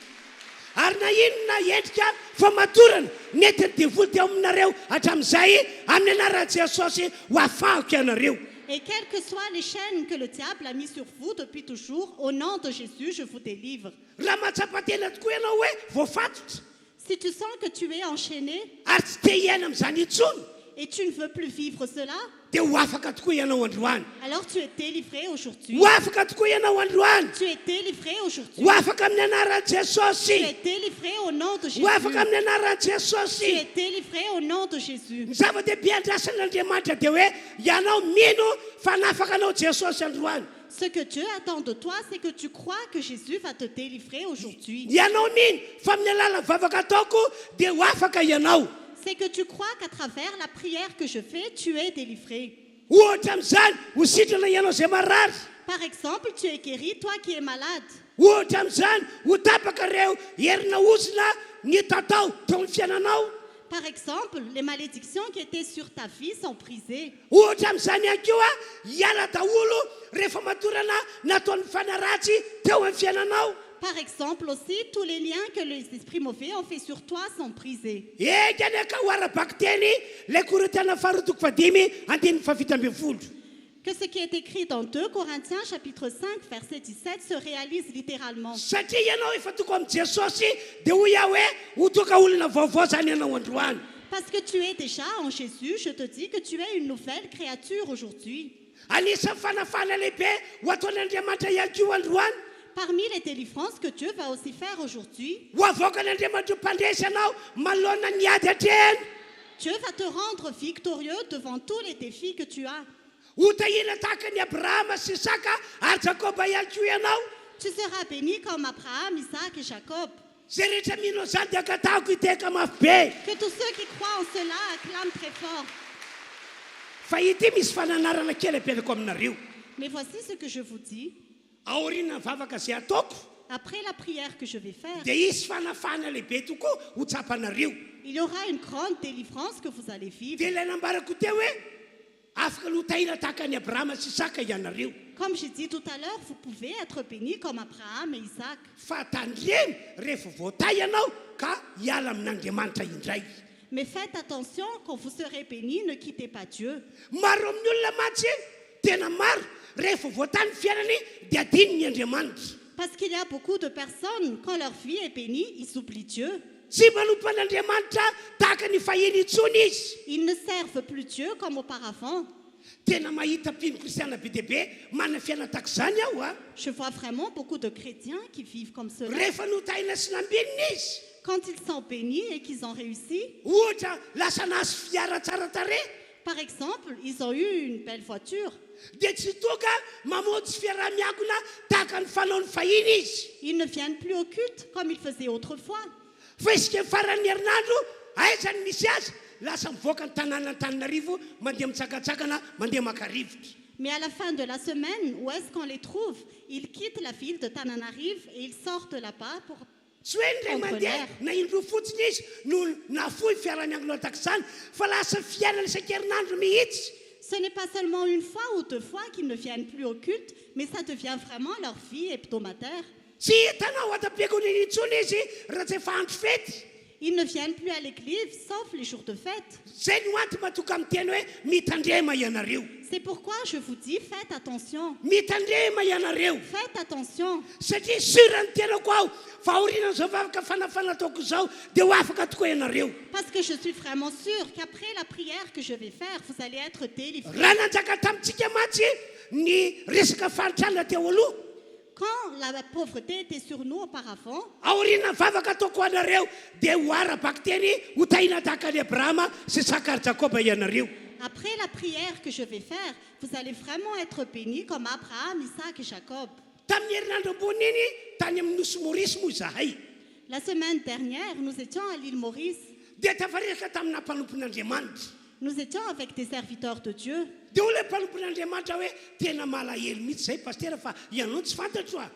Ary na inona endrika famatorana nety devoly teo aminareo hatramin'izay amin'ny anaran'i Jesosy ho afahako ianareo.
Et quelles que soient les chaînes que le diable a mis sur vous depuis toujours, au nom de Jésus, je vous délivre.
Raha mahatsapa tena tokoa ianao hoe voafatotra
Si tu sens que tu es enchaîné
ary tsy te hiaina amin'izany intsony
et tu ne veux plus vivre cela,
dia ho afaka tokoa ianao androany.
alors tu es délivré aujourd'hui.
Ho afaka tokoa ianao androany.
Tu es délivré aujourd'hui.
Ho afaka amin'ny anaran'i
Tu
Jesosy.
es délivré au nom de Jésus.
Ho afaka amin'ny anaran'i
Tu
Jesosy.
es délivré au nom de Jésus.
Ny zava-dehibe andrasan'Andriamanitra dia hoe ianao mino fa nafaka anao Jesosy androany.
Ce que Dieu attend de toi, c'est que tu crois que Jésus va te délivrer aujourd'hui.
Ianao mino fa amin'ny alala vavaka ataoko dia ho afaka ianao.
C'est que tu crois qu'à travers la prière que je fais, tu es délivré.
ohatra amin'izany ho sitrana ianao zay marary.
Par exemple, tu es guéri, toi qui es malade.
ohatra amin'izany ho tapaka ireo herina ozina ny tatao teo amin'ny fiainanao.
Par exemple, les malédictions qui étaient sur ta vie sont brisées.
ohatra amin'izany ihany koa hiala daholo rehefa matorana nataon'ny fanaratsy teo amin'ny fiainanao.
Par exemple aussi, tous les liens que les esprits mauvais ont fait sur toi sont brisés.
eka ane ka ho ara-bako teny le Korinthiana faharotoko fadimy andininy fafito ambin'ny folo.
Que ce qui est écrit dans 2 Corinthiens chapitre 5 verset 17 se réalise littéralement.
satria ianao efa toko amin'i Jesosy dia hoy aho hoe ho toka olona vaovao zany ianao androany.
Parce que tu es déjà en Jésus, je te dis que tu es une nouvelle créature aujourd'hui.
anisan'ny fanafana lehibe ho ataon'Andriamanitra ihany koa androany.
Parmi les délivrances que Dieu va aussi faire aujourd'hui,
ho avoakan'Andriamanitra mpandresy ianao manoloana ny ady hatreny.
Dieu va te rendre victorieux devant tous les défis que tu as.
ho tahina tahaka ny Abrahama sy Isaka ary Jakoba ihany koa ianao.
Tu seras béni comme Abraham, Isaac et Jacob.
zay rehetra mino zany dia katahako hiteka mafy be.
Que tous ceux qui croient en cela acclament très fort.
fa ity misy fananarana kely apetrako aminareo.
Mais voici ce que je vous dis.
aoriana vavaka zay ataoko
Après la prière que je vais faire,
dia isy fanafana lehibe tokoa ho tsapanareo.
il y aura une grande délivrance que vous allez vivre.
dia ilay nambarako teo hoe afaka no tahina tahaka ny Abrahama sy Isaka ianareo.
Comme j'ai dit tout à l'heure, vous pouvez être bénis comme Abraham et Isaac.
fa tandreny rehefa voatay ianao ka hiala amin'Andriamanitra indray.
Mais faites attention, quand vous serez bénis, ne quittez pas Dieu.
maro amin'ny olona matsy tena maro rehefa voatany fiainany dia adiny ny Andriamanitra.
Parce qu'il y a beaucoup de personnes, quand leur vie est bénie, ils oublient Dieu.
tsy manompo an'Andriamanitra tahaka ny fahiny intsony izy.
Ils ne servent plus Dieu comme auparavant.
tena mahita mpino kristiana be deaibe mana fiaina tahaka izany aho a.
Je vois vraiment beaucoup de chrétiens qui vivent comme cela.
rehefa notahina sy nambinina izy
Quand ils sont bénis et qu'ils ont réussi,
ohatra lasa nahazo fiara tsara tarehy
par exemple, ils ont eu une belle voiture.
dia tsy toka mamonjy fiarah-miakona tahaka ny fanaony fahiny izy.
Ils ne viennent plus au culte comme ils faisaient autrefois.
fa isika faran'ny herinandro aizany misy azy lasa mivoaka ny tanàna Antananarivo mandeha mitsakatsakana mandeha maka-rivotra.
Mais à la fin de la semaine, où est-ce qu'on les trouve? Ils quittent la ville de Tananarive et ils sortent là-bas pour...
tsy hoe ny ray mandeha na indro fotsiny izy no nafoy fiarah-miangonao tahaka izany fa lasa fiainana isan-kerinandro mihitsy.
Ce n'est pas seulement une fois ou deux fois qu'ils ne viennent plus au culte, mais ça devient vraiment leur vie hebdomadaire.
tsy hitanao atam-piangonana intsony izy raha tsy efa andro fety.
Ils ne viennent plus à l'église, sauf les jours de fête.
zay no anty matoka amin'ny teny hoe mitandrema ianareo.
C'est pourquoi je vous dis, faites attention.
mitandrema ianareo
Faites attention.
satria surany tenako aho fa aoriana zao vavaka fanafana ataoko izao dia ho afaka tokoa ianareo.
Parce que je suis vraiment sûre qu'après la prière que je vais faire, vous allez être délivrés.
raha nanjaka tamintsika matsy ny resaka faritrana teo aloha
Quand la pauvreté était sur nous auparavant,
aoriana vavaka ataoko anareo dia ho ara-bako teny ho tahina tahaka ny Abrahama sy Isaka ary Jakoba ianareo.
après la prière que je vais faire, vous allez vraiment être bénis comme Abraham, Isaac et Jacob.
tamin'ny herinandro ambony iny tany amin'ny nosy Maurice moa izahay
La semaine dernière, nous étions à l'île Maurice.
dia tafaresaka tamin'ny mpanompon'Andriamanitra.
Nous étions avec des serviteurs de Dieu.
dia ho le mpanompon'Andriamanitra hoe tena malahelo mihitsy zay pastera fa ianao tsy fantatro a.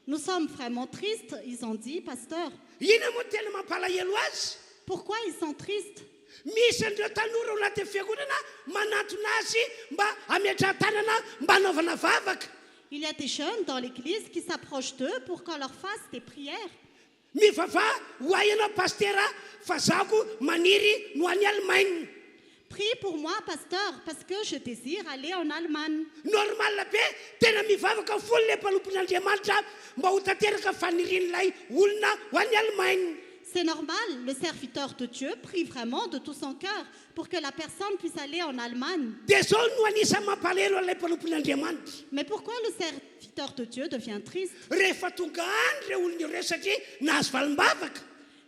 Nous sommes vraiment tristes, ils ont dit, pasteur.
ina moa tena mampalahelo azy.
Pourquoi ils sont tristes?
misy an'ireo tanora ao anaty fiangonana manatona azy mba ametra-tanana mba hanaovana vavaka.
Il y a des jeunes dans l'église qui s'approchent d'eux pour qu'on leur fasse des prières.
mivava ho ay ianao pastera fa zako maniry no any Allemagne.
Prie pour moi, pasteur, parce que je désire aller en Allemagne.
normal be tena mivavaka folo le mpanompon'Andriamanitra mba ho tanteraka fanirian'ilay olona ho any Allemagne.
C'est normal, le serviteur de Dieu prie vraiment de tout son cœur pour que la personne puisse aller en Allemagne.
dia zao no anisan'ny mampalahelo an'ilay mpanompon'Andriamanitra.
Mais pourquoi le serviteur de Dieu devient triste?
rehefa tonga any ireo olona ireo satria nahazo valim-bavaka.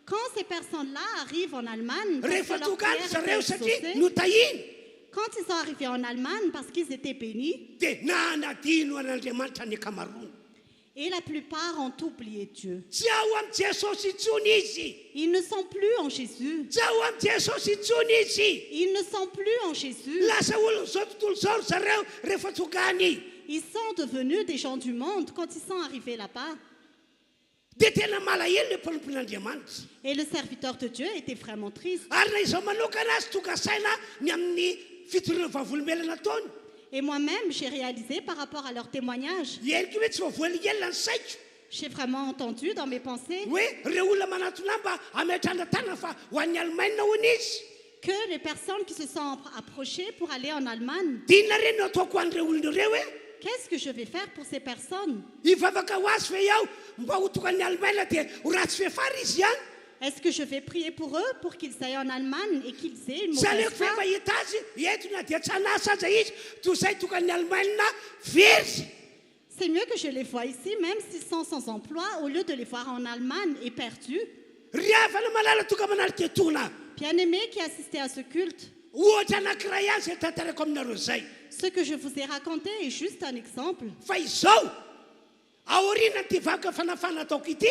Quand ces personnes-là arrivent en Allemagne, parce
rehefa
que leur
tonga any
prière
zareo
était
satria
exaucée,
no tahiny
quand ils sont arrivés en Allemagne parce qu'ils étaient bénis,
dia nanadino an'Andriamanitra ny akamaroany.
Et la plupart ont oublié Dieu.
tsy ao am Jesosy intsony izy
Ils ne sont plus en Jésus.
tsy ao am Jesosy intsony izy
Ils ne sont plus en Jésus.
lasa olo zao tontolo zao zareo rehefa tonga any
Ils sont devenus des gens du monde quand ils sont arrivés là-bas.
dia tena malahelo le mpanompon'Andriamanitra
Et le serviteur de Dieu était vraiment triste.
ary na izao manokana azy tonga saina ny amin'ny fitorina vavolombelona taony
Et moi-même, j'ai réalisé par rapport à leur témoignage,
heniko hoe tsy vavoalingelona ny saiko
j'ai vraiment entendu dans mes pensées
hoe reo olona manatona mba ametrandratana fa ho an'ny Allemagne hoany izy
que les personnes qui se sont approchées pour aller en Allemagne,
dinona reny ataoko an'ireo olona ireo hoe
qu'est-ce que je vais faire pour ces personnes?
hivavaka ho azy fe iaho mba ho tonga ny Allemagne dia ho ratsy fefary izy ihany
Est-ce que je vais prier pour eux pour qu'ils aillent en Allemagne et qu'ils aient une mauvaise
zaleko fe
fin?
mahita azy eto na dia tsy anasa aza izy toy izay tonga ny Allemagne na very
C'est mieux que je les vois ici, même s'ils sont sans emploi, au lieu de les voir en Allemagne et perdus.
ry avana malala tonga manalika tona
Bien-aimés qui assistaient à ce culte,
ohatra anankiray ihany zay tantarako aminareo zay
ce que je vous ai raconté est juste un exemple.
fa izao aoriana ty vavaka fanafana ataoko ity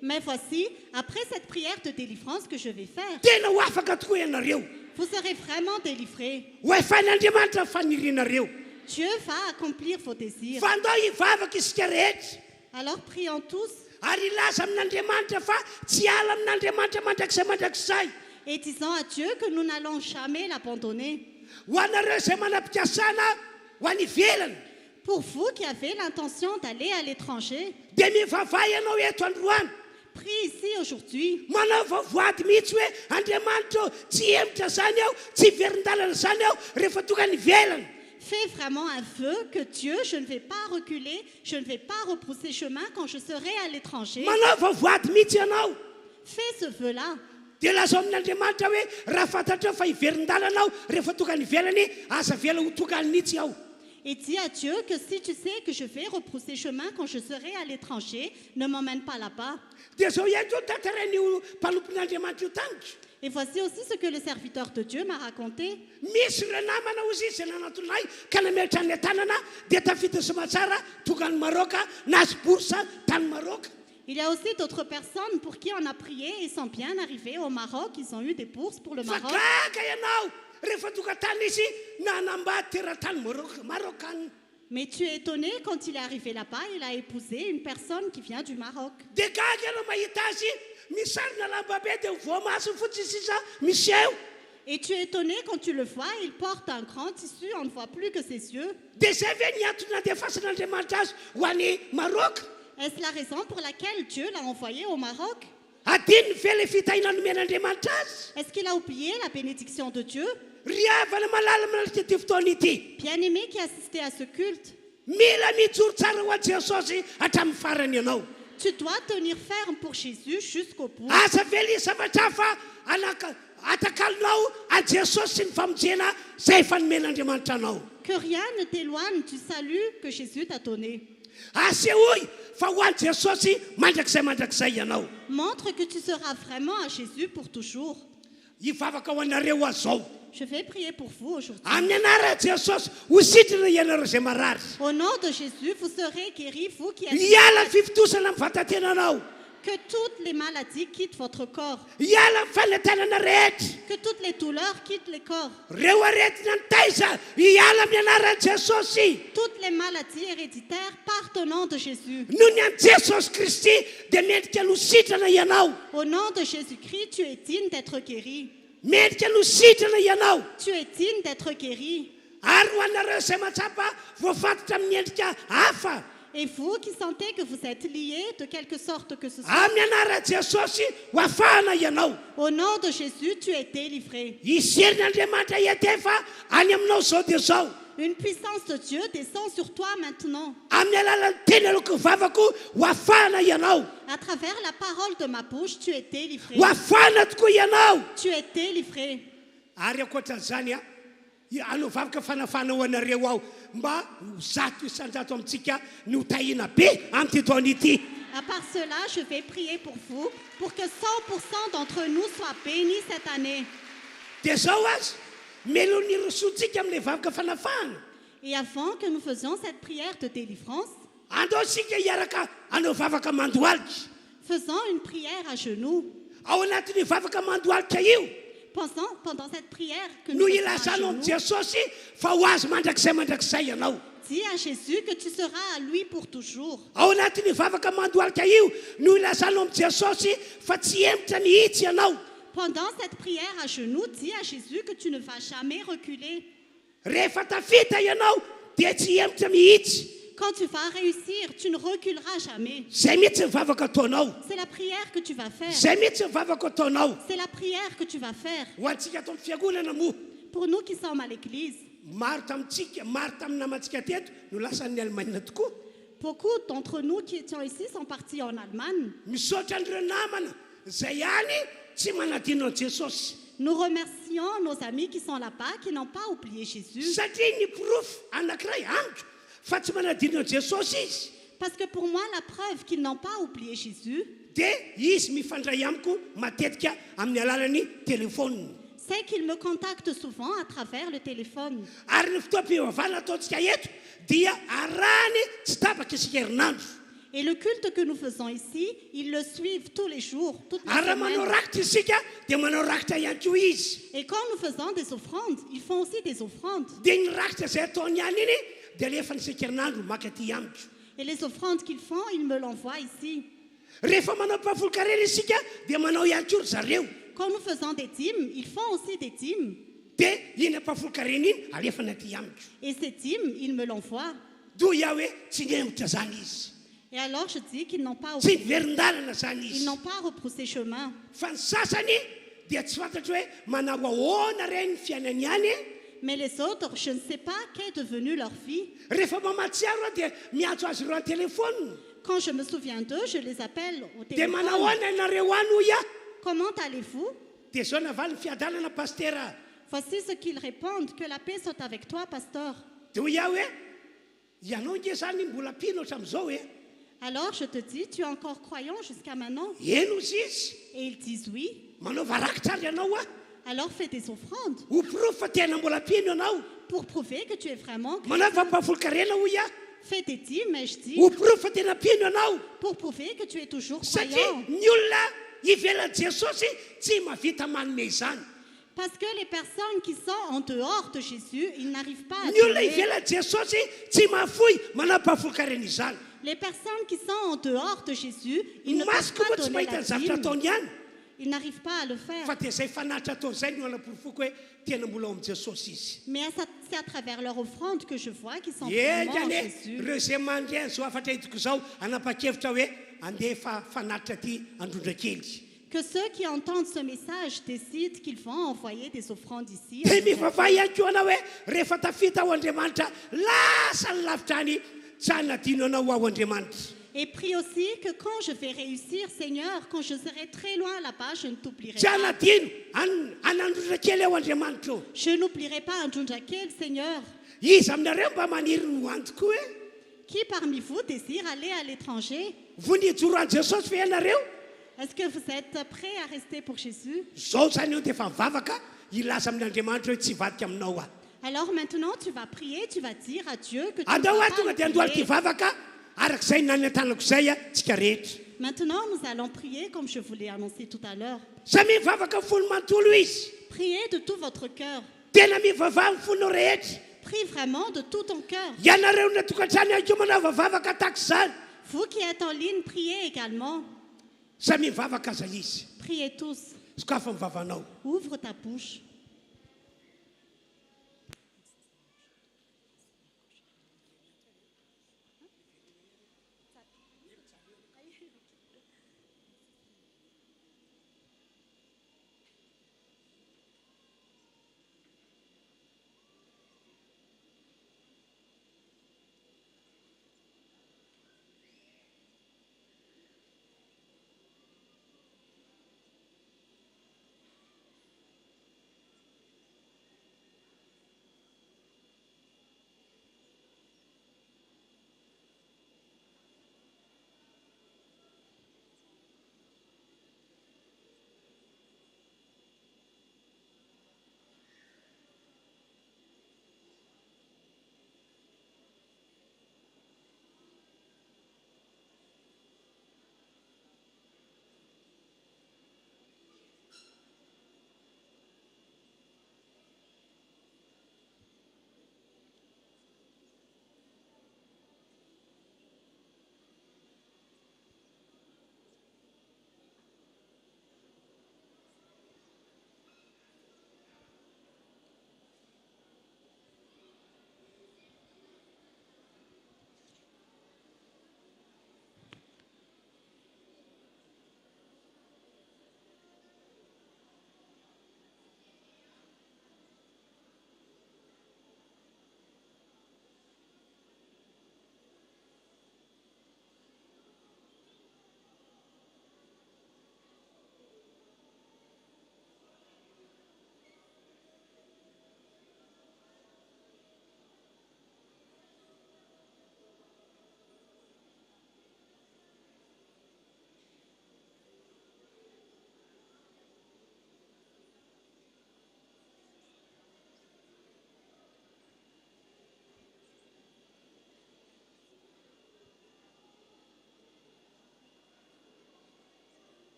Mais voici, après cette prière de délivrance que je vais faire,
tena ho afaka tokoa ianareo
vous serez vraiment délivrés.
ho efan'Andriamanitra fanirianareo
Dieu va accomplir vos désirs.
fa andao hivavaka isika rehetra
Alors prions tous
ary ilaza amin'Andriamanitra fa tsy ala amin'Andriamanitra mandrakizay
et disons à Dieu que nous n'allons jamais l'abandonner.
ho anareo zay manam-pikasana ho any ivelany
Pour vous qui avez l'intention d'aller à l'étranger,
dia mivavay ianao eto androany
prie ici aujourd'hui.
manao vavoady mihitsy hoe Andriamanitra tsy hemitra zany aho tsy verin-dalana zany aho rehefa tonga ny ivelany
Fais vraiment un vœu que Dieu, je ne vais pas reculer, je ne vais pas repousser chemin quand je serai à l'étranger.
manao vavoady mihitsy ianao
Fais ce vœu-là.
dia laza amin'Andriamanitra hoe raha fantatrao fa hiverin-dalana aho rehefa tonga ny ivelany aza vela ho tonga ny mihitsy aho
Et dis à Dieu que si tu sais que je vais repousser chemin quand je serai à l'étranger, ne m'emmène pas là-bas.
dia zao ihany koa tantaran'io mpanompon'Andriamanitra io tanitra
Et voici aussi ce que le serviteur de Dieu m'a raconté.
misy ireo namana ozy izy zay nanatonay ka nametra ny tanana dia tafita sy matsara tonga ny Maroka na azy borsa tany Maroka
Il y a aussi d'autres personnes pour qui on a prié et sont bien arrivés au Maroc. Ils ont eu des bourses pour le
fa
Maroc.
gaga ianao rehefa tonga tany izy nanambady teratany Marokany
Mais tu es étonné quand il est arrivé là-bas, il a épousé une personne qui vient du Maroc.
dia gaga ianao mahita azy misarina lamba be dia voamaso fotsy sisa misy eo
Et tu es étonné quand tu le vois, il porte un grand tissu, on ne voit plus que ses yeux.
dia zay ve niantona andefasan'Andriamanitra azy ho any Maroka
Est-ce la raison pour laquelle Dieu l'a envoyé au Maroc?
adiny ve le fitahina nomen'Andriamanitra azy
Est-ce qu'il a oublié la bénédiction de Dieu?
ry avana malala manalika ty fotoana ity
Bien-aimés qui assistaient à ce culte,
mila mijoro tsara ho a Jesosy hatramin'ny farany ianao
tu dois tenir ferme pour Jésus jusqu'au bout.
asa vely zavatra hafa atakalonao a Jesosy sy ny famonjena zay efa nomen'Andriamanitra anao
Que rien ne t'éloigne du salut que Jésus t'a donné.
asehoy fa ho any Jesosy mandrakizay ianao
Montre que tu seras vraiment à Jésus pour toujours.
hivavaka ho anareo azao
Je vais prier pour vous aujourd'hui.
amin'ny anara Jesosy ho sitrana ianareo zay marary
Au nom de Jésus, vous serez guéris, vous qui êtes...
hiala ny fifitosana amin'ny vatantenanao
Que toutes les maladies quittent votre corps.
hiala ny fanetanana rehetra
Que toutes les douleurs quittent les corps.
reo aretina ny taiza hiala amin'ny anaran'i Jesosy
Toutes les maladies héréditaires partent au nom de Jésus.
noho ny an'i Jesosy Kristy dia mendrika no sitrana ianao
Au nom de Jésus-Christ, tu es digne d'être guéri.
mendrika no sitrana ianao
Tu es digne d'être guéri.
ary ho anareo zay matsapa voafatotra amin'ny endrika hafa
Et vous qui sentez que vous êtes liés de quelque sorte que ce soit,
amin'ny anaran'i Jesosy ho afahana ianao
au nom de Jésus, tu es délivré.
iserin'Andriamanitra iatefa any aminao zao dia zao
Une puissance de Dieu descend sur toi maintenant.
amin'ny alalan'ny teny aloko vavako ho afahana ianao
À travers la parole de ma bouche, tu es délivré.
ho afahana tokoa ianao
Tu es délivré.
ary akoatran'izany anao vavaka fanafana ho anareo aho mba ho zato isanjato amintsika ny ho tahina be amin'ity taona ity
À part cela, je vais prier pour vous, pour que 100% d'entre nous soient bénis cette année.
dia zao azy melo ny rosotsika amin'ilay vavaka fanafahana
Et avant que nous faisions cette prière de délivrance,
andao sika iaraka anao vavaka mandoalika.
Faisons une prière à genoux.
Ao anatin'ny vavaka mandoalika io
Pendant cette prière que
no
nous faisons à
ilasanao
genoux,
am Jesosy fa ho azy mandrakizay ianao.
dis à Jésus que tu seras à lui pour toujours.
Ao anatin'ny vavaka mandoalika io no ilasanao am Jesosy fa tsy emitra mihitsy ianao.
Pendant cette prière à genoux, dis à Jésus que tu ne vas jamais reculer.
Rehefa tafita ianao dia tsy emitra mihitsy.
Quand tu vas réussir, tu ne reculeras jamais.
Zay mihitsy ny vavaka ataonao.
C'est la prière que tu vas faire.
Zay mihitsy ny vavaka ataonao.
C'est la prière que tu vas faire.
Ho antsika ato amin'ny fiangonana moa
Pour nous qui sommes à l'église,
maro tamintsika maro tamin'ny namantsika teto no lasan'ny Allemagne tokoa.
beaucoup d'entre nous qui étions ici sont partis en Allemagne.
Misaotra an'ireo namana zay any tsy manadino an'i Jesosy.
Nous remercions nos amis qui sont là-bas, qui n'ont pas oublié Jésus.
Satria ny proof anankiray andro fa tsy manadino an'i Jesosy izy.
Parce que pour moi, la preuve qu'ils n'ont pas oublié Jésus,
Dia izy mifandray amiko matetika amin'ny alalan'ny telefôniny.
c'est qu'ils me contactent souvent à travers le téléphone.
Ary ny fotoam-pivavahana ataontsika eto dia arahany tsy tapaka isika herinandro.
Et le culte que nous faisons ici, ils le suivent tous les jours, toute la
Ary raha manao
semaine.
rakitra isika dia manao rakitra ihany koa izy.
Et quand nous faisons des offrandes, ils font aussi des offrandes.
Dia ny rakitra zay ataony ihany iny dia alefa ny isakerinandro maka aty amiko.
Et les offrandes qu'ils font, ils me l'envoient ici.
Rehefa manao mpahafolon-karena isika dia manao ihany koa ry zareo.
Quand nous faisons des dîmes, ils font aussi des dîmes.
Dia iny mpahafolon-karena iny alefa ny aty amiko.
Et ces dîmes, ils me l'envoient.
Do iaho hoe tsy niembotra zany izy.
Et alors je dis qu'ils n'ont pas,
Tsy niverin-dalana zany
ils
izy.
n'ont pas repoussé chemin.
Fa ny sasany dia tsy fantatra hoe manao ahoana reny ny fiainany ihany.
Mais les autres, je ne sais pas qu'est devenue leur fille.
Rehefa mamatsiaro aho dia miantso azy ireo an-telefônina.
Quand je me souviens d'eux, je les appelle au
Dia manao
téléphone.
ahoana ianareo any hoy aho.
Comment allez-vous?
Dia zao navaly ny fiadalana pastera.
Voici ce qu'ils répondent. Que la paix soit avec toi, pasteur.
Dia hoy aho hoe ianao nge zany mbola mpino hatramin'izao e.
Alors je te dis, tu es encore croyant jusqu'à maintenant?
Eno izy izy.
Et ils disent oui.
Manaova rakitra ary ianao a.
Alors fais des offrandes
Ho proof fa tena mbola mpino ianao.
pour prouver que tu es vraiment chrétien.
Manaova mpahafolo-karena hoy aho.
Fais des dîmes, et je dis,
Ho proof fa tena mpino ianao.
pour prouver que tu es toujours
Satria
croyant.
ny olona ivelan'i Jesosy tsy mahavita manome izany.
Parce que les personnes qui sont en dehors de Jésus, ils n'arrivent pas à
Ny olona
donner.
ivelan'i Jesosy tsy mahafoy manao mpahafolo-karena izany.
Les personnes qui sont en dehors de Jésus, ils ne peuvent
Masoko
pas
moa tsy
donner
mahita
la
ny zavatra
dîme.
ataony ihany.
Ils n'arrivent pas à le
Fa
faire.
dia zay fanatitra ataony izay no anaporofoko hoe tena mbola ao amin'i Jesosy izy.
Mais c'est à travers leur offrande que je vois qu'ils sont
Ie
vraiment en
zany
Jésus.
hoe ireo zay mandray zao afatra hitako izao anapa-kevitra hoe andefa fanatitra aty androndra-kely.
Que ceux qui entendent ce message décident qu'ils vont envoyer des offrandes ici.
Dia mivavaha ihany koa anao hoe rehefa tafita ao Andriamanitra lasa ny lavitra any tsy hanadino anao ao Andriamanitra.
Et prie aussi que quand je vais réussir, Seigneur, quand je serai très loin là-bas, je ne t'oublierai
Tsy
pas.
hanadino anandrondra-kely ao Andriamanitra ao.
Je n'oublierai pas un Junjakel, Seigneur.
Izy aminareo mba maniry ny antoko hoe
Qui parmi vous désire aller à l'étranger?
vonijoro an Jesosy fa ianareo.
Est-ce que vous êtes prêts à rester pour Jésus?
Zao zany eo dia efa mivavaka ilaza amin'Andriamanitra hoe tsy vadika aminao aho.
Alors maintenant, tu vas prier, tu vas dire à Dieu que tu ne
Andao
vas
aho tonga dia
pas
andohaly
prier.
tivavaka arak'izay nany an-tanako izay a tsika rehetra.
Maintenant, nous allons prier comme je vous l'ai annoncé tout à l'heure.
Samy mivavaka ny folo manontolo izy.
Priez de tout votre cœur.
Tena mivavaha ny fonao rehetra.
Prie vraiment de tout ton cœur.
Ianareo na tokantrano ihany koa manao vavavaka tahaka izany.
Vous qui êtes en ligne, priez également.
Samy mivavaka aza izy.
Priez tous.
Sokafa mivavanao.
Ouvre ta bouche.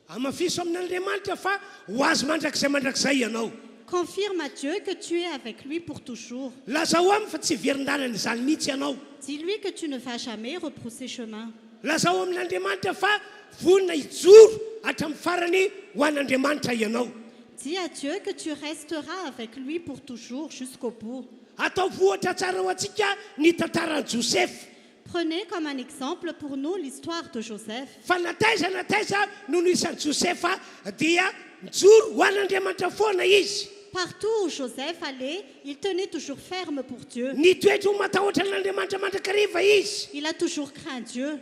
amafiso amin'Andriamanitra fa ho azy mandrakizay mandrakizay ianao.
Confirme à Dieu que tu es avec lui pour toujours.
Lazao aminy fa tsy verin-dalana izany mihitsy ianao.
Dis-lui que tu ne vas jamais retrousser chemin.
Lazao amin'Andriamanitra fa vonina hijoro hatramin'ny farany ho an'Andriamanitra ianao.
Dis à Dieu que tu resteras avec lui pour toujours jusqu'au bout.
Atao vohatra tsara ho antsika ny tantaran'i Joseph.
Prenez comme un exemple pour nous l'histoire de Joseph.
Fa nataiza noho isan'i Josefa dia mijoro ho an'Andriamanitra foana izy.
Partout où Joseph allait, il tenait toujours ferme pour Dieu.
Ny toetra ho matahotra n'Andriamanitra mandrakariva izy.
Il a toujours craint Dieu.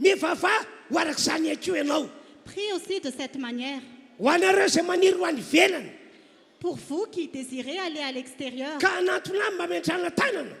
Mivavaha ho arak'izany akeo ianao.
Prie aussi de cette manière.
Ho anareo izay maniry ho any ivelany
Pour vous qui désirez aller à l'extérieur
ka anatona mba mentrana tanana.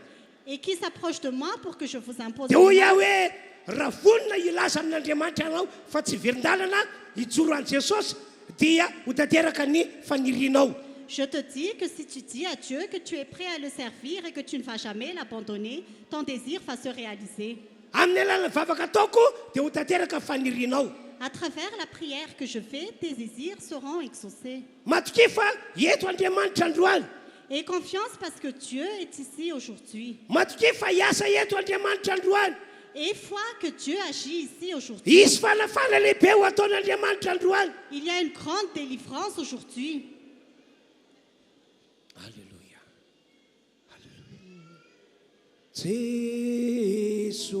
et qui s'approchent de moi pour que je vous impose.
Dia hoy aho hoe raha vonina hilaza amin'Andriamanitra ianao fa tsy verin-dalana hijoro an' Jesosy dia ho tanteraka ny fanirianao.
Je te dis que si tu dis à Dieu que tu es prêt à le servir et que tu ne vas jamais l'abandonner, ton désir va se réaliser.
Amin'ny alalan'ny vavaka ataoko dia ho tanteraka ny fanirianao.
À travers la prière que je fais, tes désirs seront exaucés.
Matoky fa eto Andriamanitra androany.
Aie confiance parce que Dieu est ici aujourd'hui.
Matoky fa hiasa eto Andriamanitra androany.
Et foi que Dieu agit ici aujourd'hui.
Isy fanafana lehibe ho ataon'Andriamanitra androany.
Il y a une grande délivrance aujourd'hui.
Alléluia. Alléluia. Jésus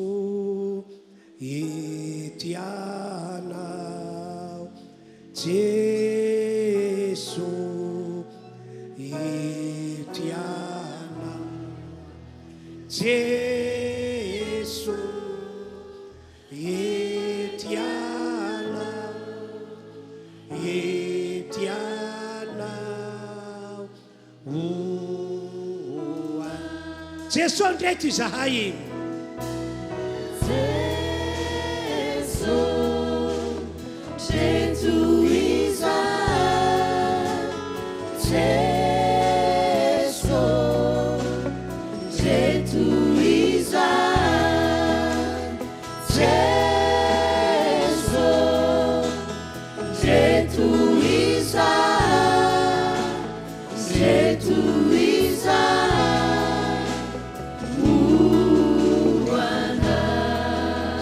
itianao. Jésus itianao. Jésus itianao. Itianao. Jésus ndraiky izahay.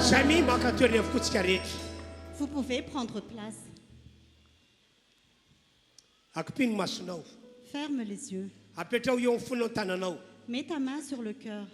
Samy maka toerana avokotsika rehetra.
Vous pouvez prendre place.
Akipiny masonao.
Ferme les yeux.
Apetrao eo amin'ny fonao tananao.
Mets ta main sur le cœur.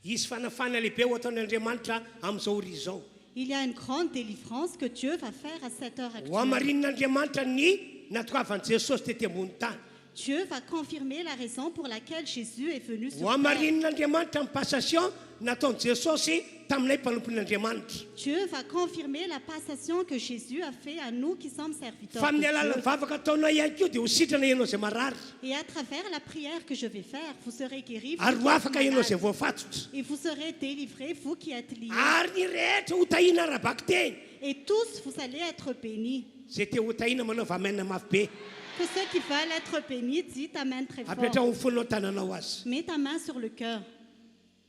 Isy fanafana lehibe ho ataon'Andriamanitra amin'izao ori izao.
Il y a une grande délivrance que Dieu va faire à cette heure
Ho
actuelle.
hamarin'Andriamanitra ny natokavan'i Jesosy tety ambony tany.
Dieu va confirmer la raison pour laquelle Jésus est venu sur
Ho
terre.
hamarin'Andriamanitra ny passation nataon'i Jesosy taminay mpanompon'Andriamanitra.
Dieu va confirmer la passation que Jésus a fait à nous qui sommes serviteurs
Fa
de
amin'ny alalan'ny
Dieu.
vavaka ataonao ihany koa dia ho sitrana ianao izay marary.
Et à travers la prière que je vais faire, vous serez guéris. vous
Ary
qui
ho
êtes
afaka ianao izay
malades.
voafatotra.
Et vous serez délivrés, vous qui êtes liés.
Ary ny rehetra ho tahina arabaky teny.
Et tous, vous allez être bénis.
Zay te ho tahina manao vamaina mafy be.
Que ceux qui veulent être bénis, dis ta main très
Apetrao
fort.
amin'ny fonao tananao azy.
Mets ta main sur le cœur.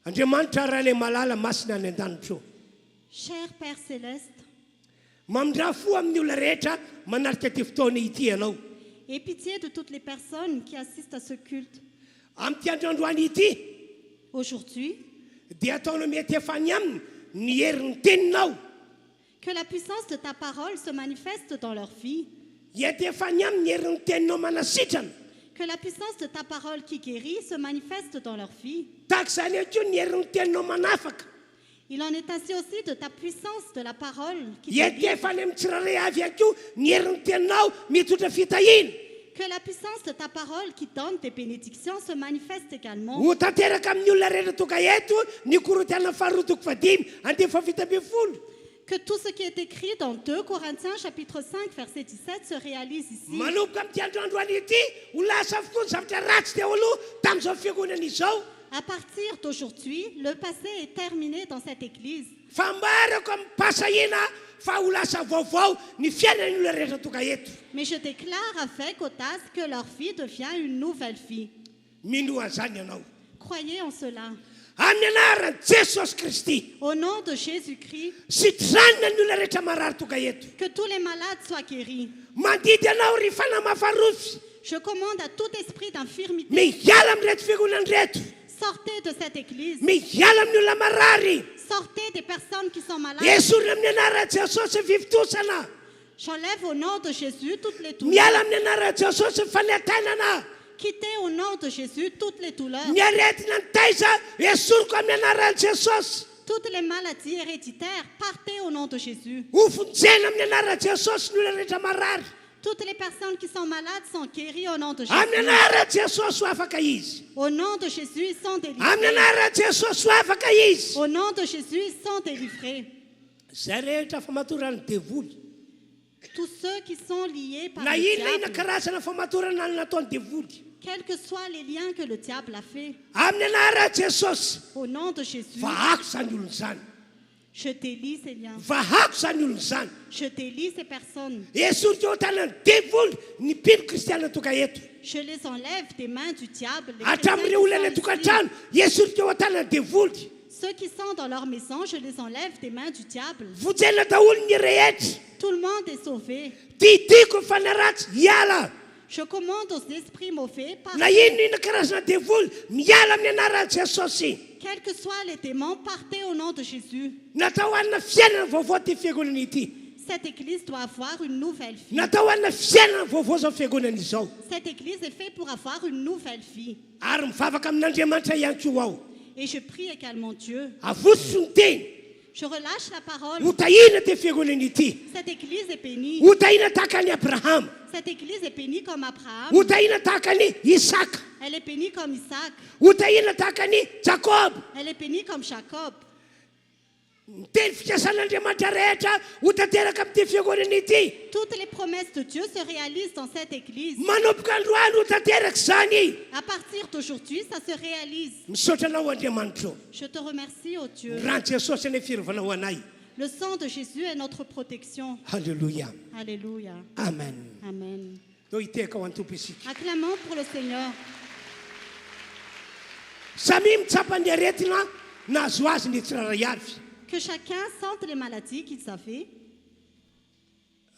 Andriamanitra raha ilay malala masina any an-danitra eo.
Cher Père Céleste,
Mamindra fo amin'ny olona rehetra manarika ty fotoana ity ianao.
aie pitié de toutes les personnes qui assistent à ce culte.
Amin'ity androandroany ity
Aujourd'hui,
dia ataonao mety efany aminy ny herin'ny teninao.
que la puissance de ta parole se manifeste dans leur vie.
Ety efany aminy ny herin'ny teninao manasitrana.
Que la puissance de ta parole qui guérit se manifeste dans leur vie.
Tahaka izany akeo ny herin'ny teninao manafaka.
Il en est ainsi aussi de ta puissance de la parole qui te
Ety
livre.
efany amin'ny tsirairay avy akeo ny herin'ny teninao mitondra fitahina.
Que la puissance de ta parole qui donne des bénédictions se manifeste également.
Ho tanteraka amin'ny olona rehetra toka eto ny Korintiana faharoa toko fadimy andefa fito ambin'ny folo.
Que tout ce qui est écrit dans 2 Corinthiens chapitre 5 verset 17 se réalise ici.
Manomboka amin'ity androandroany ity ho lasa avokoa ny zavatra ratsy dia olo tamin'izao fiangonana izao.
À partir d'aujourd'hui, le passé est terminé dans cette église.
Fa mbarako amin'ny pasahina fa ho lasa vaovao ny fiainan'ny olona rehetra toka eto.
Mais je déclare avec audace que leur vie devient une nouvelle vie.
Mino an'izany ianao.
Croyez en cela.
amin'ny anaran'i Jesosy Kristy.
Au nom de Jésus-Christ,
Sitranina ny olona rehetra marary tonga eto.
que tous les malades soient guéris.
Mandidy anao ry fanamafarofy.
Je commande à tout esprit d'infirmité,
Miala amin'reto fiangonany reto.
sortez de cette église.
Miala amin'ny olona marary.
Sortez des personnes qui sont malades.
Esorina amin'ny anaran'i Jesosy fivitosana.
J'enlève au nom de Jésus toutes les douleurs.
Miala amin'ny anaran'i Jesosy faniantanana.
Quittez au nom de Jésus toutes les douleurs.
Ny aretina ny taiza esoriko amin'ny anaran'i Jesosy.
Toutes les maladies héréditaires, partez au nom de Jésus.
Hofonjena amin'ny anaran'i Jesosy ny olona rehetra marary.
Toutes les personnes qui sont malades sont guéries au nom de
Amin'ny
Jésus.
anaran'i Jesosy ho afaka izy.
Au nom de Jésus, ils sont
Amin'ny
délivrés.
anaran'i Jesosy ho afaka izy.
Au nom de Jésus, ils sont délivrés.
Zay rehetra famatorany devoly.
Tous ceux qui sont liés par
Na
le
inona ina
diable,
karazana famatorana nataony devoly.
quels que soient les liens que le diable a fait,
Amin'ny anaran'i Jesosy.
au nom de Jésus,
Vahako zany olona zany.
je délie ces liens.
Vahako zany olona zany.
Je délie ces personnes.
Esorika eo an-tanany devoly ny mpino kristiana tonga eto.
Je les enlève des mains du diable. Les
Hatramin'ireo olona
chrétiens
ny
qui sont ici,
tokantrano esorika eo an-tanany devoly.
ceux qui sont dans leur maison, je les enlève des mains du diable.
Vojena daholo ny rehetra.
Tout le monde est sauvé.
Tidiko fanaratsy hiala.
Je commande aux esprits mauvais,
Na inona karazana devoly miala amin'ny anaran'i Jesosy.
quels que soient les démons, partez au nom de Jésus.
Natao hanina fiainana vaovao ty fiangonana ity.
Cette église doit avoir une nouvelle vie.
Natao hanina fiainana vaovao zao fiangonana izao.
Cette église est faite pour avoir une nouvelle vie.
Ary mivavaka amin'Andriamanitra ihany koa aho.
Et je prie également Dieu.
Avotsy ny teny.
Je relâche la parole.
Hotahina ty fiangonana ity.
Cette église est bénie.
Hotahina tahaka ny Abrahama.
Cette église est bénie comme Abraham.
Hotahina tahaka ny Isaka.
Elle est bénie comme Isaac.
Hotahina tahaka ny Jakob.
Elle est bénie comme Jacob.
Ny teny fikasan'Andriamanitra rehetra hotanteraka amin'ity fiangonana ity.
Toutes les promesses de Dieu se réalisent dans cette église.
Manomboka androany hotanteraka zany.
À partir d'aujourd'hui, ça se réalise.
Misaotra anao Andriamanitra.
Je te remercie, oh Dieu.
Rano Jesosy ny firovanao anay.
Le sang de Jésus est notre protection.
Halleluja.
Alléluia.
Amen.
Amen.
Dao hiteka ho antompo isika.
Acclamons pour le Seigneur.
Samy mitsapa ny aretina nahazo azy ny tsiraray avy.
Que chacun sente les maladies qu'ils avaient.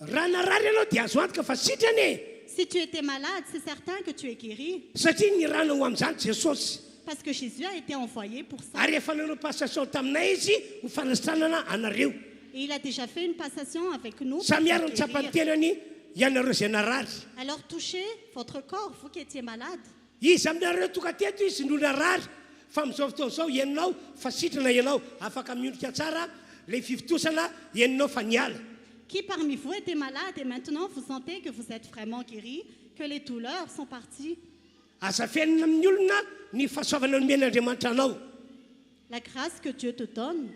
Raha narary ianao dia azo antoka fa sitrany e.
Si tu étais malade, c'est certain que tu es guéri.
Satria ny rano ho amin'izany Jesosy.
Parce que Jésus a été envoyé pour ça.
Ary efa nanao passation taminay izy ho fanasitranana anareo.
Et il a déjà fait une passation avec nous. pour
Samy ary
nous
mitsapa ny
guérir.
tenany ianareo zay narary.
Alors touchez votre corps, vous qui étiez malade.
Izy aminareo tonga teto izy no narary. Fa amin'izao fotoana izao ianao fa sitrana ianao afaka miondrika tsara le fivitosana ianao fa niala.
Qui parmi vous était malade et maintenant vous sentez que vous êtes vraiment guéri, que les douleurs sont parties.
Aza fiainana amin'ny olona ny fahasoavana nomen'Andriamanitra anao.
La grâce que Dieu te donne,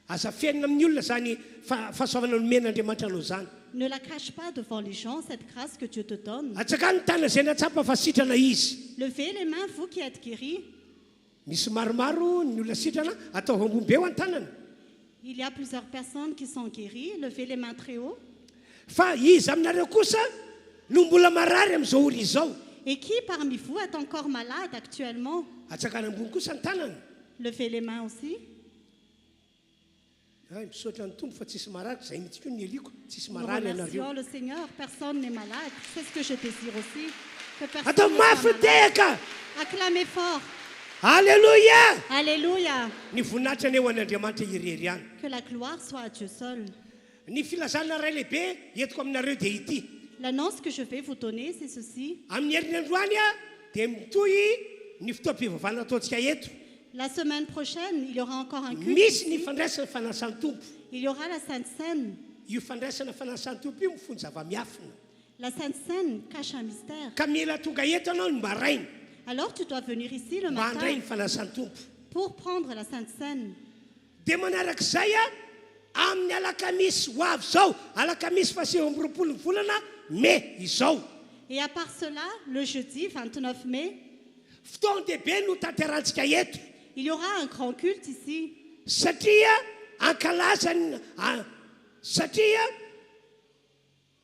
Aza fiainana amin'ny olona zany fahasoavana nomen'Andriamanitra anao zany.
ne la cache pas devant les gens, cette grâce que Dieu te donne.
Atsaka ny tana zay natsapa fa sitrana izy.
Levez les mains, vous qui êtes guéris.
Misy maromaro ny olona sitrana atao ambombe eo an-tanana.
Il y a plusieurs personnes qui sont guéries. Levez les mains très haut.
Fa izy aminareo kosa no mbola marary amin'izao ora izao.
Et qui parmi vous est encore malade actuellement?
Atsaka ny ambony kosa ny tanana.
Levez les mains aussi.
Ay, misaotra ny tombo fa tsisy marary zay mihitsy koa ny eliko tsisy marary
Nous
anareo.
remercions le Seigneur. Personne n'est malade. C'est ce que je désire aussi. Que personne
Atao
ne soit
mafy
malade.
teka.
Acclamez fort.
Alléluia.
Alléluia.
Ny voninahitra ny eo an'Andriamanitra irery any.
Que la gloire soit à Dieu seul.
Ny filazana ray lehibe entiko aminareo dia ity.
L'annonce que je vais vous donner, c'est ceci.
Amin'ny herinandroany a dia mitohy ny fotoam-pivavahana ataontsika eto.
La semaine prochaine, il y aura encore un culte.
Misy ny
ici.
fandraisana fanasan'ny tompo.
Il y aura la Sainte Seine.
Io fandraisana fanasan'ny tompo io mifon'ny zava-miafina.
La Sainte Seine cache un mystère.
Ka mila tonga eto anao ny mbaraina
Alors tu dois venir ici le
mba handray ny
matin
fanasan'ny tompo.
pour prendre la Sainte Seine.
Dia manarak'izay a amin'ny alakamisy ho avy zao alakamisy faseo amby roapolo ny volana mai izao.
Et à part cela, le jeudi 29 mai,
Fotoana dehibe no tanterantsika eto.
il y aura un grand culte ici.
Satria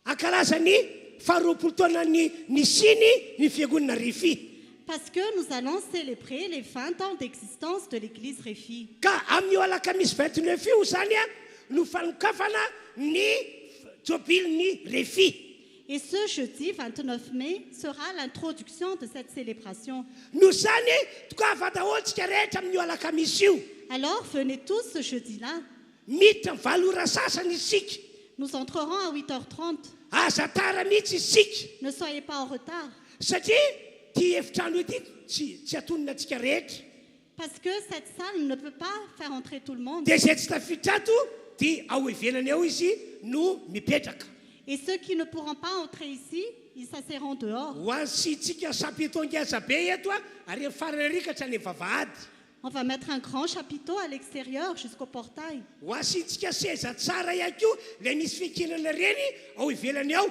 ankalazany faharoapolo taona ny siny ny fiangonana Rify.
Parce que nous allons célébrer les 20 ans d'existence de l'église Réfi.
Ka amin'io alakamisy 29 io zany a no fanokafana ny tobilin'ny Réfi.
Et ce jeudi 29 mai sera l'introduction de cette célébration.
No zany tokava daholintsika rehetra amin'io alakamisy io.
Alors venez tous ce jeudi-là.
Miditra ny valo ora sasany isika.
Nous entrerons à 8h30.
Aza tara mihitsy isika.
Ne soyez pas en retard.
Satria ty efitrano ity tsy atonina antsika rehetra.
Parce que cette salle ne peut pas faire entrer tout le monde.
Dia izay tsy tafiditra ato dia ao ivelany ao izy no mipetraka.
Et ceux qui ne pourront pas entrer ici, ils s'asserront dehors.
Ho ansitsika sampitongeza be eto a ary farany rikatra ny vavahady.
On va mettre un grand chapiteau à l'extérieur jusqu'au portail.
Ho asitsika seza tsara ihany koa ilay misy fikinana reny ao ivelany ao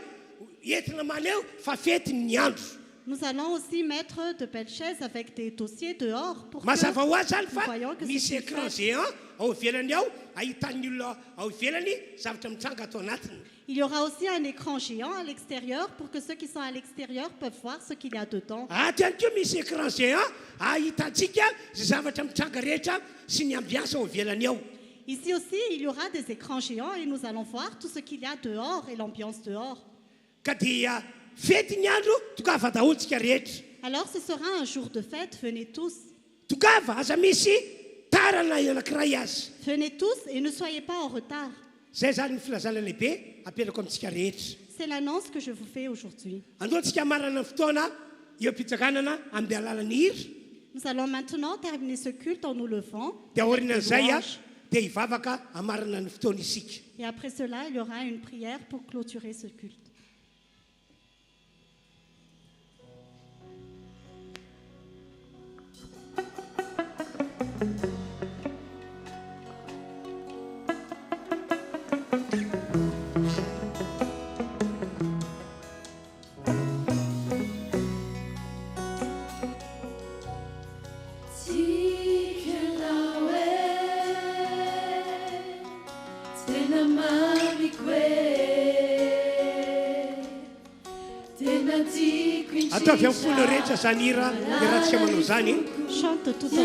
entina maneo fa fetiny ny andro.
Nous allons aussi mettre de belles chaises avec des dossiers dehors pour
Mazava ho azy zany
nous
fa
voyons que
misy
c'est
écran
fait.
géant ao ivelany ao ahitan'ny olona ao ivelany zavatra mitranga atao anatiny.
Il y aura aussi un écran géant à l'extérieur pour que ceux qui sont à l'extérieur peuvent voir ce qu'il y a dedans.
Aty ihany koa misy écran géant ahitantsika zay zavatra mitranga rehetra sy ny ambiance ao ivelany ao.
Ici aussi, il y aura des écrans géants et nous allons voir tout ce qu'il y a dehors et l'ambiance dehors.
Ka dia fety ny andro tokava daholontsika rehetra.
Alors ce sera un jour de fête, venez tous.
Tokava aza misy tarana anankiray azy.
Venez tous et ne soyez pas en retard.
Zay zany ny filazana lehibe apelako amintsika rehetra.
C'est l'annonce que je vous fais aujourd'hui.
Andoantsika marana ny fotoana eo am-pitsakanana amin'ny alalan'ny hira.
Nous allons maintenant terminer ce culte en nous levant.
Dia aorinan'izay a
louanges.
dia hivavaka amarana ny fotoana isika.
Et après cela, il y aura une prière pour clôturer ce culte.
Ataovy amin'ny folo rehetra zany hira dia rahantsika manao zany.
Chante tout en cœur.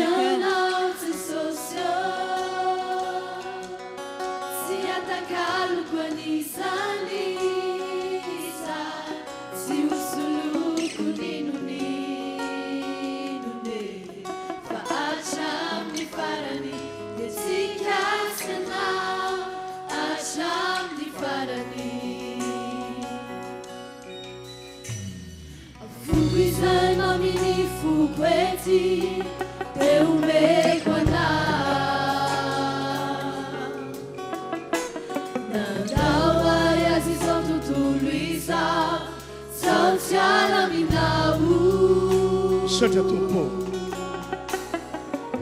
Izay mamini fukweti eumekwana Nandawa yazizotutuluiza Sausiala minau
Sotra tompo.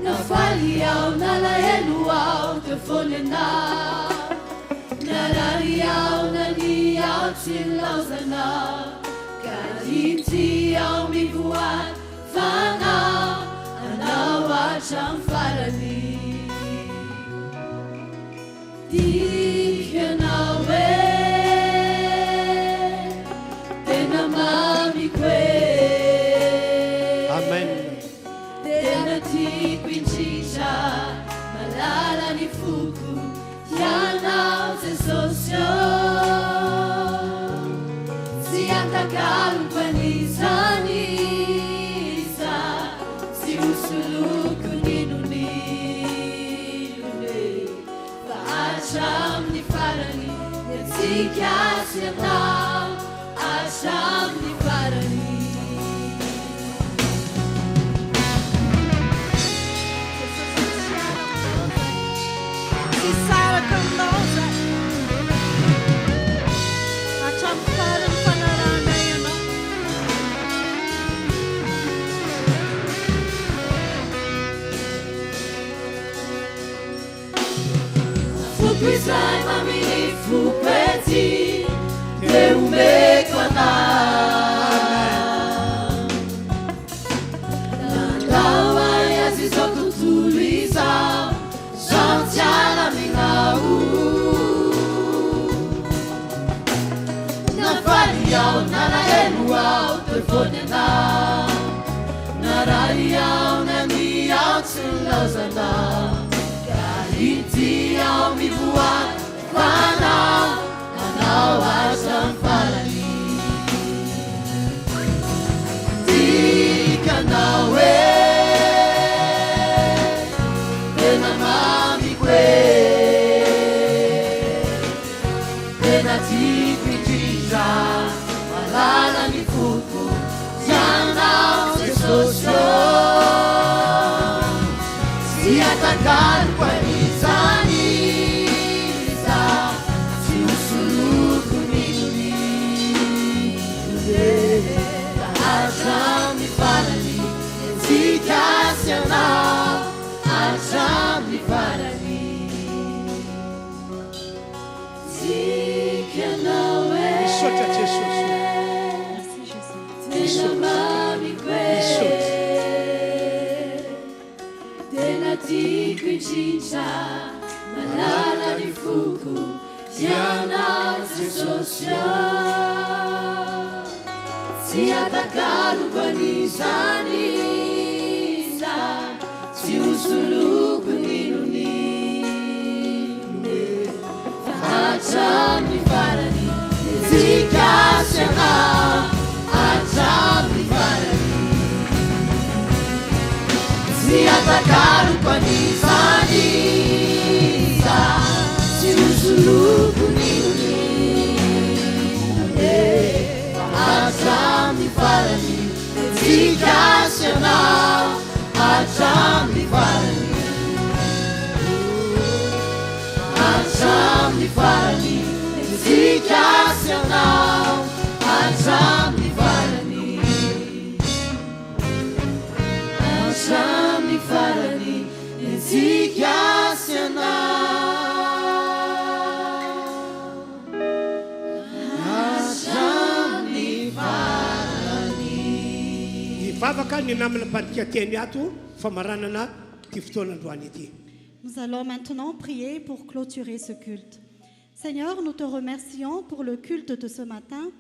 Nafali au nalaelu au tefonena Nalari au nani au tilauzana Inti ao mivoar fana anao atramfarany Dikanao e tena mamiko e
Amen.
Tena tiako indrindra malala ny foko ianao Jesosy Sy antakaloko anisany iza Sy hosoloko ninonilone Fa hatramin'ny farany Iatsika sy anao hatramin'ny farany Izay mamini fukweti eumekwana Nandawa yazizotutuluiza Santiala minau Nafali au nalaelu au tefonena tsy nilazanao ity ao mivoa fanao anao aza farany tikanao e tena mamiko e tena tiako indrindra malala ny foko ianao Jesosy tsy atakaloko an'izany za tsy hosoloko minony hatramin'ny farany enjikasy anao hatramin'ny farany tikanao e
misaotra Jesosy
Merci Jésus.
tena mamiko e tena tiako indrindra malala ny foko ianao Jesosy tsy atakaloko an'izany za tsy hosoloko ninony fa hatramin'ny farany enjikasy anao hatramin'ny farany tsy atakaloko an'izany za tsy hosoloko ninony hatramin'ny farany enjikasy anao hatramin'ny farany hatramin'ny farany enjikasy anao hatramin'ny farany hatramin'ny farany enjikasy anao hatramin'ny farany
ivavaka ny namana mpadika teny ato famaranana ty fotoanandroany ity.
Nous allons maintenant prier pour clôturer ce culte. Seigneur, nous te remercions pour le culte de ce matin.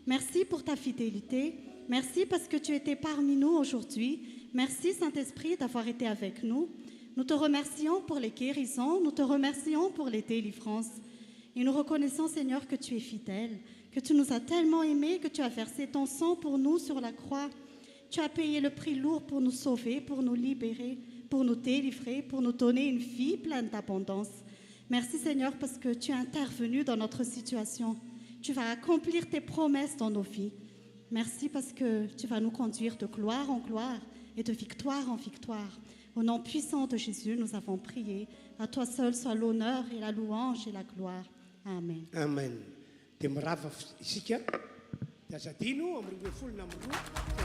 Merci pour ta fidélité. Merci parce que tu étais parmi nous aujourd'hui. Merci Saint-Esprit d'avoir été avec nous. Nous te remercions pour les guérisons. Nous te remercions pour les délivrances. Et nous reconnaissons, Seigneur, que tu es fidèle, que tu nous as tellement aimés, que tu as versé ton sang pour nous sur la croix. Tu as payé le prix lourd pour nous sauver, pour nous libérer, pour nous délivrer, pour nous donner une vie pleine d'abondance. Merci Seigneur parce que tu es intervenu dans notre situation. Tu vas accomplir tes promesses dans nos vies. Merci parce que tu vas nous conduire de gloire en gloire et de victoire en victoire. Au nom puissant de Jésus, nous avons prié. À toi seul soit l'honneur et la louange et la gloire. Amen.
Amen. Dia mirava isika dia zadino am'roa ambin'ny folo na am'roa